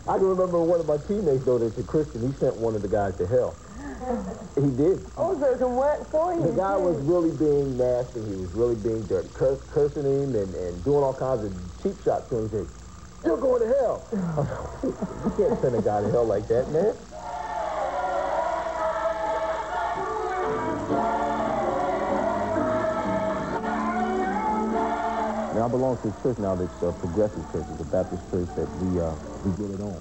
I can remember one of my teammates, though, that's a Christian. He sent one of the guys to hell. He did. Oh, so it can work for you. The guy was really being nasty. He was really being dirty, cursing him and doing all kinds of cheap shots to him. He said, "You're going to hell." You can't send a guy to hell like that, man. Now, I belong to a church now that's a progressive church. It's a Baptist church that we get it on.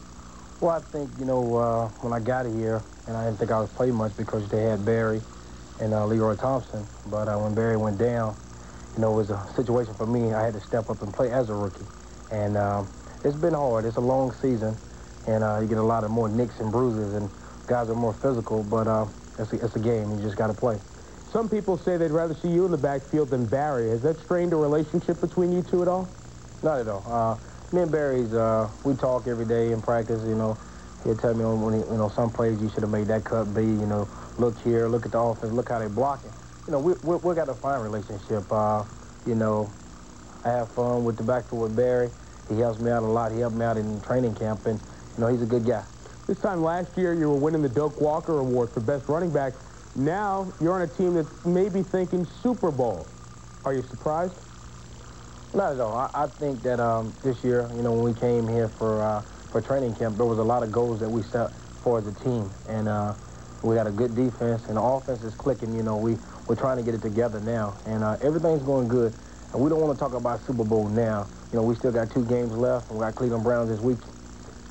Well, I think, you know, when I got here, and I didn't think I would play much because they had Barry and Leroy Thompson. But when Barry went down, you know, it was a situation for me. I had to step up and play as a rookie. And it's been hard. It's a long season, and you get a lot of more nicks and bruises, and guys are more physical, but it's a game. You just got to play. Some people say they'd rather see you in the backfield than Barry. Has that strained a relationship between you two at all? Not at all. Me and Barry's, we talk every day in practice, you know. He'll tell me when you know, some plays you should have made that cut B, you know, look here, look at the offense, look how they're blocking. You know, we got a fine relationship. You know, I have fun with the backfield with Barry. He helps me out a lot. He helped me out in training camp, and, you know, he's a good guy. This time last year, you were winning the Doak Walker Award for best running back. Now, you're on a team that's maybe thinking Super Bowl. Are you surprised? Not at all. I think that this year, you know, when we came here for training camp, there was a lot of goals that we set for as a team. And we got a good defense, and the offense is clicking. You know, we're trying to get it together now. And everything's going good. And we don't want to talk about Super Bowl now. You know, we still got 2 games left, and we got Cleveland Browns this week.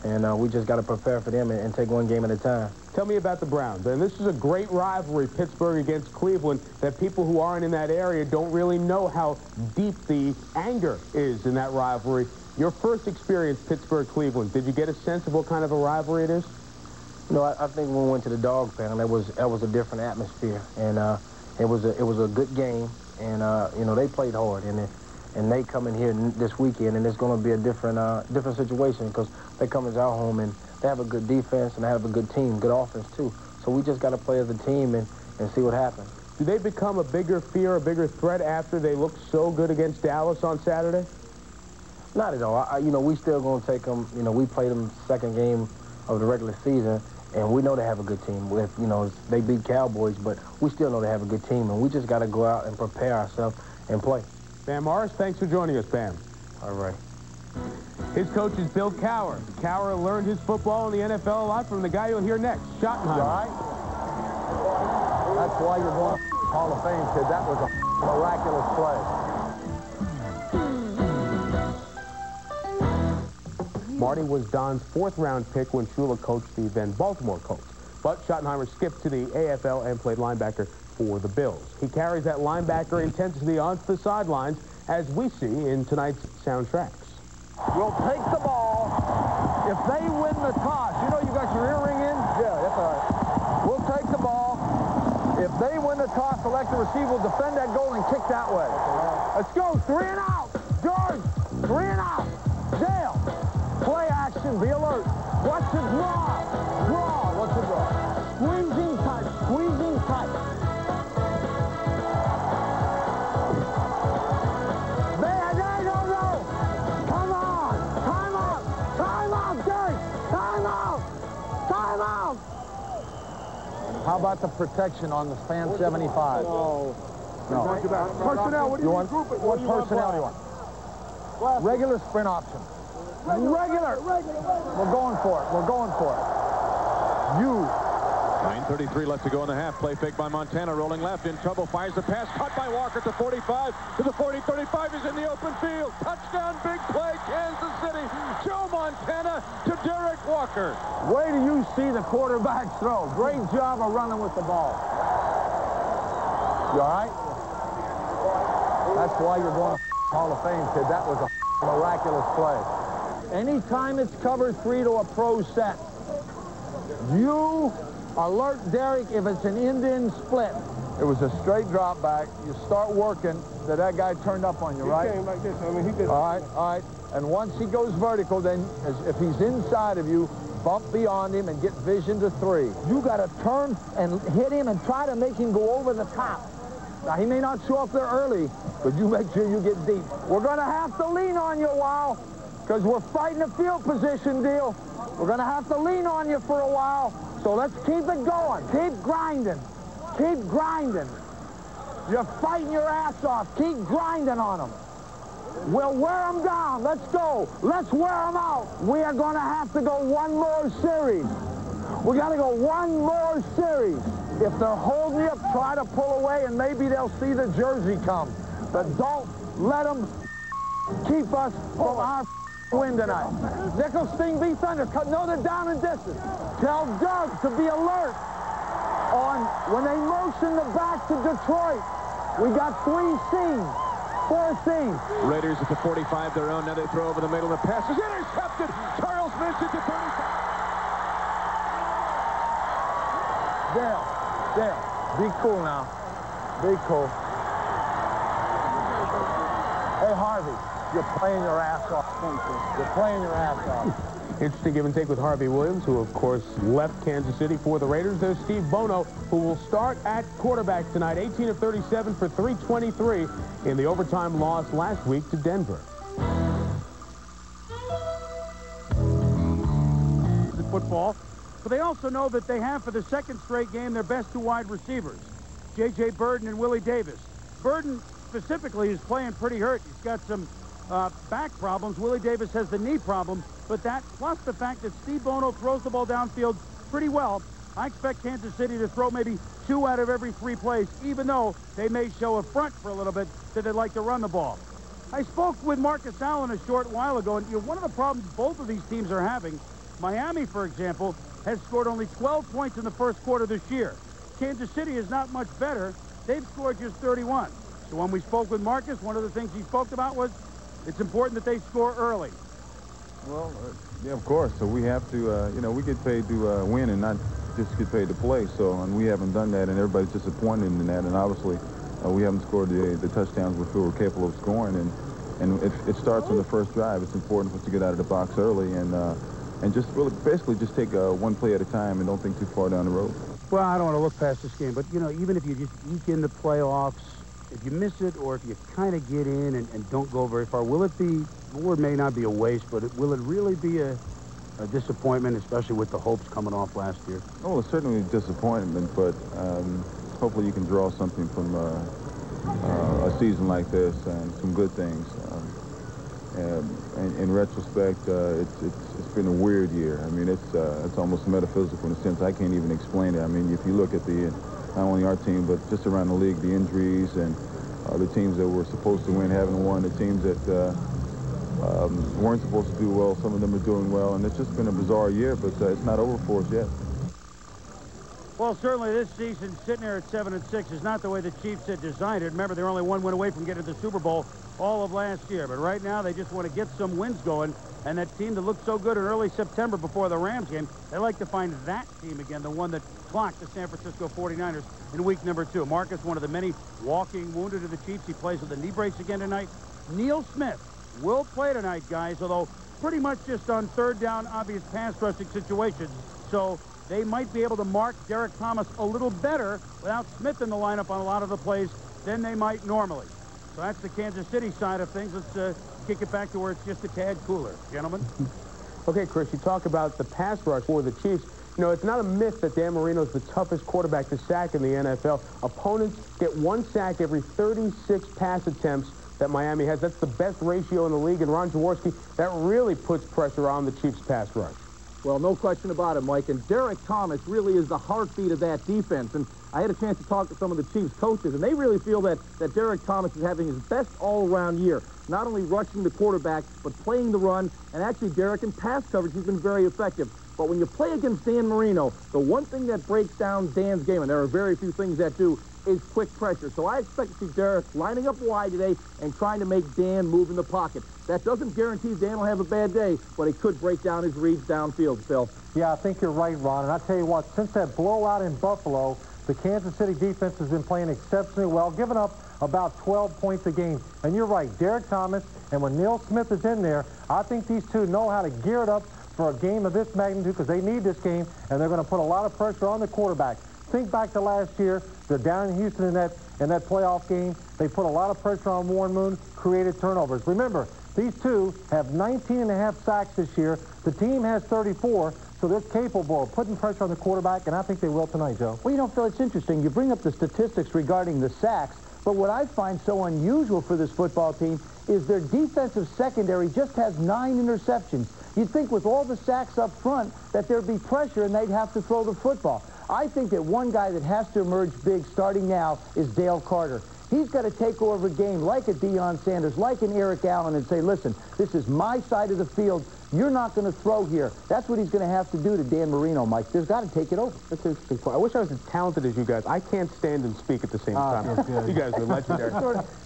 And we just got to prepare for them and take one game at a time. Tell me about the Browns. And this is a great rivalry, Pittsburgh against Cleveland, that people who aren't in that area don't really know how deep the anger is in that rivalry. Your first experience, Pittsburgh-Cleveland, did you get a sense of what kind of a rivalry it is? You know, I think when we went to the Dog Pound, that was a different atmosphere. And it was a good game. And, you know, they played hard. And they come in here this weekend, and it's going to be a different situation because they come into our home, and they have a good defense, and they have a good team, good offense, too. So we just got to play as a team and see what happens. Do they become a bigger fear, a bigger threat after they look so good against Dallas on Saturday? Not at all. You know, we still going to take them. You know, we played them second game of the regular season, and we know they have a good team. You know, they beat Cowboys, but we still know they have a good team, and we just got to go out and prepare ourselves and play. Bam Morris, thanks for joining us, Bam. All right. His coach is Bill Cowher. Cowher learned his football in the NFL a lot from the guy you'll hear next, Schottenheimer. All right. That's why you're going to Hall of Fame, kid. That was a miraculous play. Marty was Don's 4th-round pick when Shula coached the then Baltimore Colts. But Schottenheimer skipped to the AFL and played linebacker for the Bills. He carries that linebacker intensity onto the sidelines, as we see in tonight's soundtracks. We'll take the ball. If they win the toss, you know you got your earring in? Yeah, that's all right. We'll take the ball. If they win the toss, select the receiver will defend that goal and kick that way. Let's go. 3 and out. George, 3 and out. Dale, play action. Be alert. Watch the draw. Draw. What's the draw? Squeezing tight. Squeezing tight. How about the protection on the span 75? No. Personnel, what do you want? What personnel do you want? Regular sprint option. Regular. We're going for it. We're going for it. You 9:33 left to go in the half. Play fake by Montana, rolling left, in trouble, fires the pass, caught by Walker to 45, to the 40, 35, is in the open field. Touchdown, big play, Kansas City. Joe Montana to Derek Walker. Wait till you see the quarterback throw. Great job of running with the ball. You all right? That's why you're going to Hall of Fame, kid. That was a miraculous play. Anytime it's cover 3 to a pro set, you alert Derek if it's an end-in split. It was a straight drop back. You start working. That guy turned up on you, right? He came like this. I mean, he just... All right. And once he goes vertical, then if he's inside of you, bump beyond him and get vision to 3. You got to turn and hit him and try to make him go over the top. Now, he may not show up there early, but you make sure you get deep. We're going to have to lean on you a while because we're fighting a field position deal. We're going to have to lean on you for a while. So let's keep it going. Keep grinding. Keep grinding. You're fighting your ass off. Keep grinding on them. We'll wear them down. Let's go. Let's wear them out. We are going to have to go one more series. We got to go one more series. If they're holding you up, try to pull away, and maybe they'll see the jersey come. But don't let them keep us from our win tonight. Nickel, sting, be thunder. Know they're down and distance. Tell Doug to be alert on when they motion the back to Detroit. We got 3 seams, 4 seams. Raiders at the 45, their own. Now they throw over the middle. The pass is intercepted. Charles Vincent to 35. Dale, be cool now. Be cool. Hey, Harvey, you're playing your ass off. You're playing your ass off. Interesting give and take with Harvey Williams, who, of course, left Kansas City for the Raiders. There's Steve Bono, who will start at quarterback tonight, 18 of 37 for 323 in the overtime loss last week to Denver. Football, but they also know that they have for the second straight game their best 2 wide receivers, J.J. Burden and Willie Davis. Burden specifically is playing pretty hurt. He's got some back problems. Willie Davis has the knee problem, but that plus the fact that Steve Bono throws the ball downfield pretty well, I expect Kansas City to throw maybe 2 out of every 3 plays, even though they may show a front for a little bit that they like to run the ball. I spoke with Marcus Allen a short while ago, and one of the problems both of these teams are having, Miami, for example, has scored only 12 points in the first quarter this year. Kansas City is not much better. They've scored just 31. So when we spoke with Marcus, one of the things he spoke about was it's important that they score early. Well, yeah, of course. So we have to, we get paid to win and not just get paid to play. So, and we haven't done that, and everybody's disappointed in that. And obviously, we haven't scored the touchdowns we feel we're capable of scoring. And it starts on the first drive. It's important for us to get out of the box early and just really basically just take one play at a time and don't think too far down the road. Well, I don't want to look past this game, but, even if you just eke in the playoffs, if you miss it or if you kind of get in and don't go very far, will it be, the word may not be a waste, but will it really be a disappointment, especially with the hopes coming off last year? Oh, it's certainly a disappointment, but hopefully you can draw something from a season like this and some good things. In retrospect, it's been a weird year. I mean, it's almost metaphysical in a sense. I can't even explain it. I mean, if you look at not only our team, but just around the league, the injuries and the teams that were supposed to win haven't won, the teams that weren't supposed to do well, some of them are doing well, and it's just been a bizarre year, but it's not over for us yet. Well, certainly this season, sitting there at 7-6, is not the way the Chiefs had designed it. Remember, they're only 1 win away from getting to the Super Bowl all of last year. But right now, they just want to get some wins going. And that team that looked so good in early September before the Rams game, they like to find that team again, the one that clocked the San Francisco 49ers in week number 2. Marcus, one of the many walking wounded of the Chiefs. He plays with a knee brace again tonight. Neil Smith will play tonight, guys, although pretty much just on third down, obvious pass rushing situations. So they might be able to mark Derek Thomas a little better without Smith in the lineup on a lot of the plays than they might normally. So that's the Kansas City side of things. Let's kick it back to where it's just a tad cooler. Gentlemen? Okay, Chris, you talk about the pass rush for the Chiefs. It's not a myth that Dan Marino's the toughest quarterback to sack in the NFL. Opponents get 1 sack every 36 pass attempts that Miami has. That's the best ratio in the league. And Ron Jaworski, that really puts pressure on the Chiefs' pass rush. Well, no question about it, Mike. And Derek Thomas really is the heartbeat of that defense. And I had a chance to talk to some of the Chiefs coaches, and they really feel that Derek Thomas is having his best all-around year. Not only rushing the quarterback, but playing the run. And actually, Derek, in pass coverage, he's been very effective. But when you play against Dan Marino, the one thing that breaks down Dan's game, and there are very few things that do, is quick pressure. So I expect to see Derek lining up wide today and trying to make Dan move in the pocket. That doesn't guarantee Dan will have a bad day, but he could break down his reads downfield, Phil. Yeah, I think you're right, Ron. And I tell you what, since that blowout in Buffalo, the Kansas City defense has been playing exceptionally well, giving up about 12 points a game. And you're right, Derek Thomas, and when Neil Smith is in there, I think these two know how to gear it up for a game of this magnitude because they need this game, and they're going to put a lot of pressure on the quarterback. Think back to last year. They're down in Houston in that playoff game. They put a lot of pressure on Warren Moon, created turnovers. Remember, these two have 19.5 sacks this year. The team has 34, so they're capable of putting pressure on the quarterback, and I think they will tonight, Joe. Well, you know, Phil, it's interesting. You bring up the statistics regarding the sacks, but what I find so unusual for this football team is their defensive secondary just has 9 interceptions. You'd think with all the sacks up front that there'd be pressure and they'd have to throw the football. I think that one guy that has to emerge big starting now is Dale Carter. He's got to take over a game like a Deion Sanders, like an Eric Allen, and say, listen, this is my side of the field. You're not going to throw here. That's what he's going to have to do to Dan Marino, Mike. There's got to take it over. That's an interesting point. I wish I was as talented as you guys. I can't stand and speak at the same time. You guys are legendary.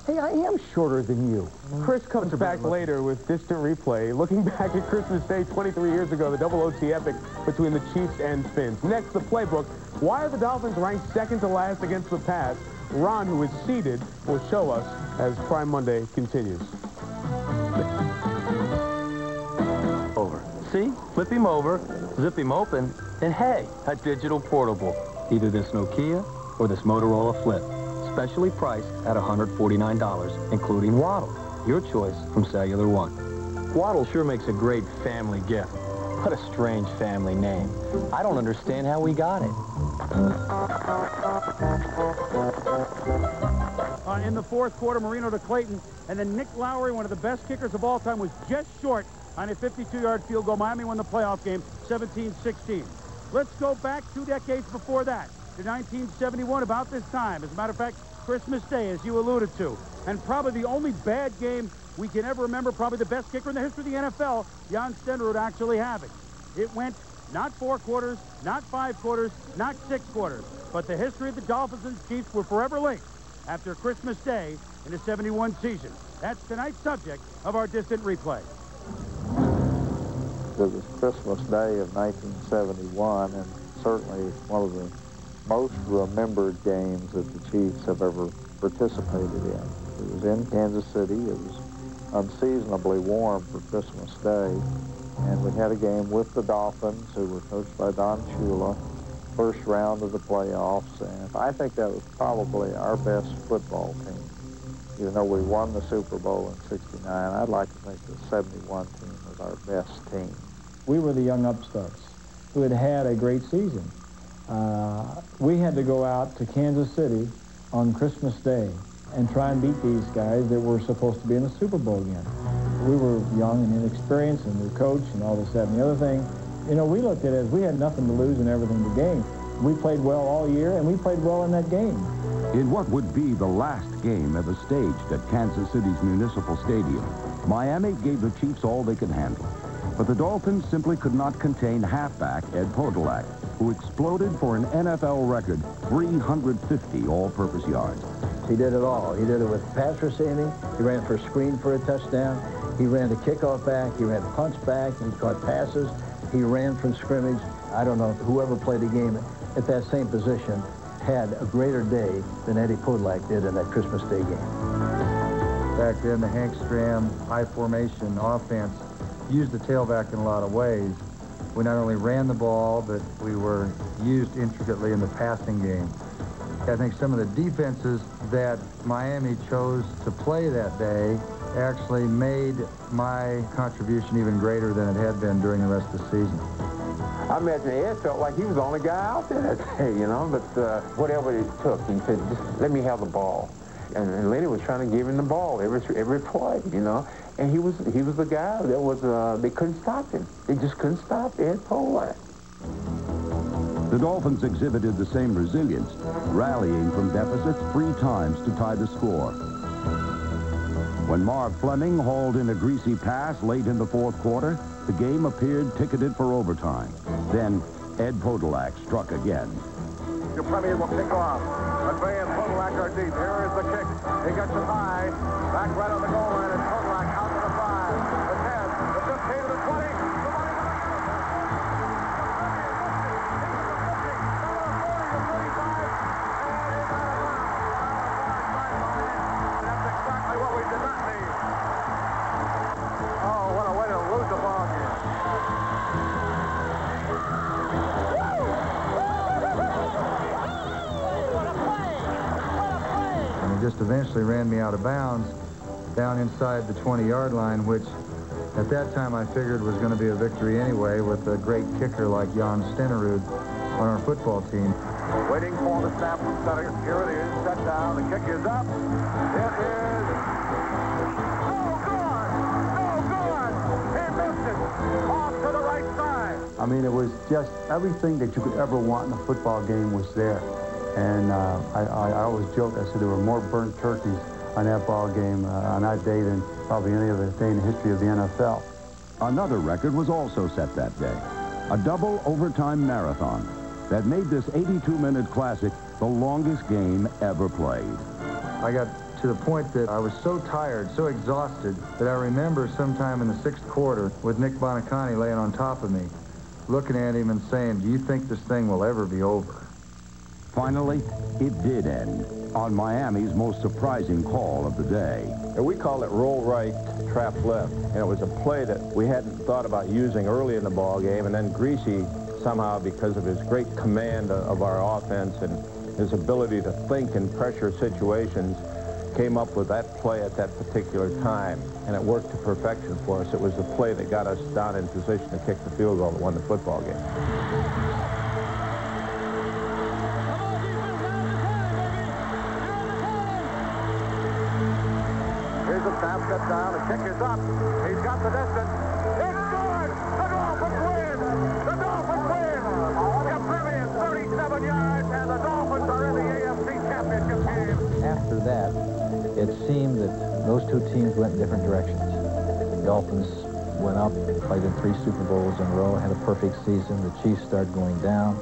Hey, I am shorter than you. Chris comes back later with distant replay, looking back at Christmas Day 23 years ago, the double OT epic between the Chiefs and Fins. Next, the playbook. Why are the Dolphins ranked second to last against the pass? Ron, who is seated, will show us as Prime Monday continues. Over. See? Flip him over, zip him open, and hey, a digital portable. Either this Nokia or this Motorola Flip. Specially priced at $149, including Waddle. Your choice from Cellular One. Waddle sure makes a great family gift. What a strange family name. I don't understand how we got it. In the fourth quarter, Marino to Clayton, and then Nick Lowry, one of the best kickers of all time, was just short on a 52-yard field goal. Miami won the playoff game 17-16. Let's go back 2 decades before that to 1971, about this time. As a matter of fact, Christmas Day, as you alluded to. And probably the only bad game we can ever remember, probably the best kicker in the history of the NFL, Jan Stenrud actually having. It went not 4 quarters, not 5 quarters, not 6 quarters, but the history of the Dolphins and Chiefs were forever linked after Christmas Day in the 71 season. That's tonight's subject of our distant replay. It was Christmas Day of 1971, and certainly one of the most remembered games that the Chiefs have ever participated in. It was in Kansas City. It was unseasonably warm for Christmas Day, and we had a game with the Dolphins, who were coached by Don Shula, first round of the playoffs, and I think that was probably our best football team. Even though we won the Super Bowl in '69, I'd like to think the '71 team was our best team. We were the young upstarts who had had a great season. We had to go out to Kansas City on Christmas Day and try and beat these guys that were supposed to be in the Super Bowl again. We were young and inexperienced, and the coach and all this, that, and the other thing. You know, we looked at it as we had nothing to lose and everything to gain. We played well all year, and we played well in that game. In what would be the last game ever staged at Kansas City's Municipal Stadium, Miami gave the Chiefs all they could handle. But the Dolphins simply could not contain halfback Ed Podolak, who exploded for an NFL record 350 all-purpose yards. He did it all. He did it with pass receiving. He ran for a screen for a touchdown. He ran the kickoff back. He ran the punch back. He caught passes. He ran from scrimmage. I don't know, whoever played the game at that same position had a greater day than Eddie Podolak did in that Christmas Day game. Back then, the Hank Stram high formation offense used the tailback in a lot of ways. We not only ran the ball, but we were used intricately in the passing game. I think some of the defenses that Miami chose to play that day actually made my contribution even greater than it had been during the rest of the season. I imagine Ed felt like he was the only guy out there that day, you know, but whatever it took, he said, just let me have the ball. And Lenny was trying to give him the ball every play, you know. And he was the guy that was, they couldn't stop him. They just couldn't stop Ed Polak. The Dolphins exhibited the same resilience, rallying from deficits 3 times to tie the score. When Marv Fleming hauled in a greasy pass late in the 4th quarter, the game appeared ticketed for overtime. Then Ed Podolak struck again. Your Premier will kick off. McVay and Podolak are deep. Here is the kick. He gets it high. Back right on the goal line, and Podolak out to the 5, the 10, the 15, to the 20. Just eventually ran me out of bounds down inside the 20-yard line, which at that time I figured was going to be a victory anyway with a great kicker like Jan Stenerud on our football team. Waiting for the snap from center. Here it is, set down. The kick is up. It is no good. He missed it. Off to the right side. I mean, it was just everything that you could ever want in a football game was there. And I always joke, I said there were more burnt turkeys on that ball game on that day than probably any other day in the history of the NFL. Another record was also set that day, a double overtime marathon that made this 82-minute classic the longest game ever played. I got to the point that I was so tired, so exhausted, that I remember sometime in the 6th quarter with Nick Bonacani laying on top of me, looking at him and saying, "Do you think this thing will ever be over?" Finally, it did end on Miami's most surprising call of the day. And we call it roll right, trap left. And it was a play that we hadn't thought about using early in the ball game, and then Greasy, somehow because of his great command of our offense and his ability to think in pressure situations, came up with that play at that particular time, and it worked to perfection for us. It was the play that got us down in position to kick the field goal that won the football game. Here's the snap, set down. The kick is up. He's got the distance. It's good. The Dolphins win. The Dolphins win. Oblivion, 37 yards, and the Dolphins are in the AFC Championship game. After that, it seemed that those two teams went in different directions. The Dolphins went up, played in 3 Super Bowls in a row, had a perfect season. The Chiefs started going down.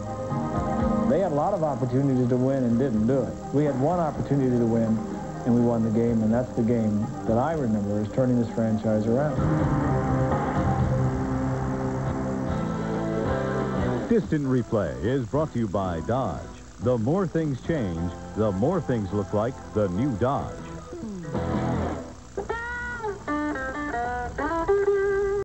They had a lot of opportunities to win and didn't do it. We had one opportunity to win, and we won the game, and that's the game that I remember as turning this franchise around. Distant Replay is brought to you by Dodge. The more things change, the more things look like the new Dodge.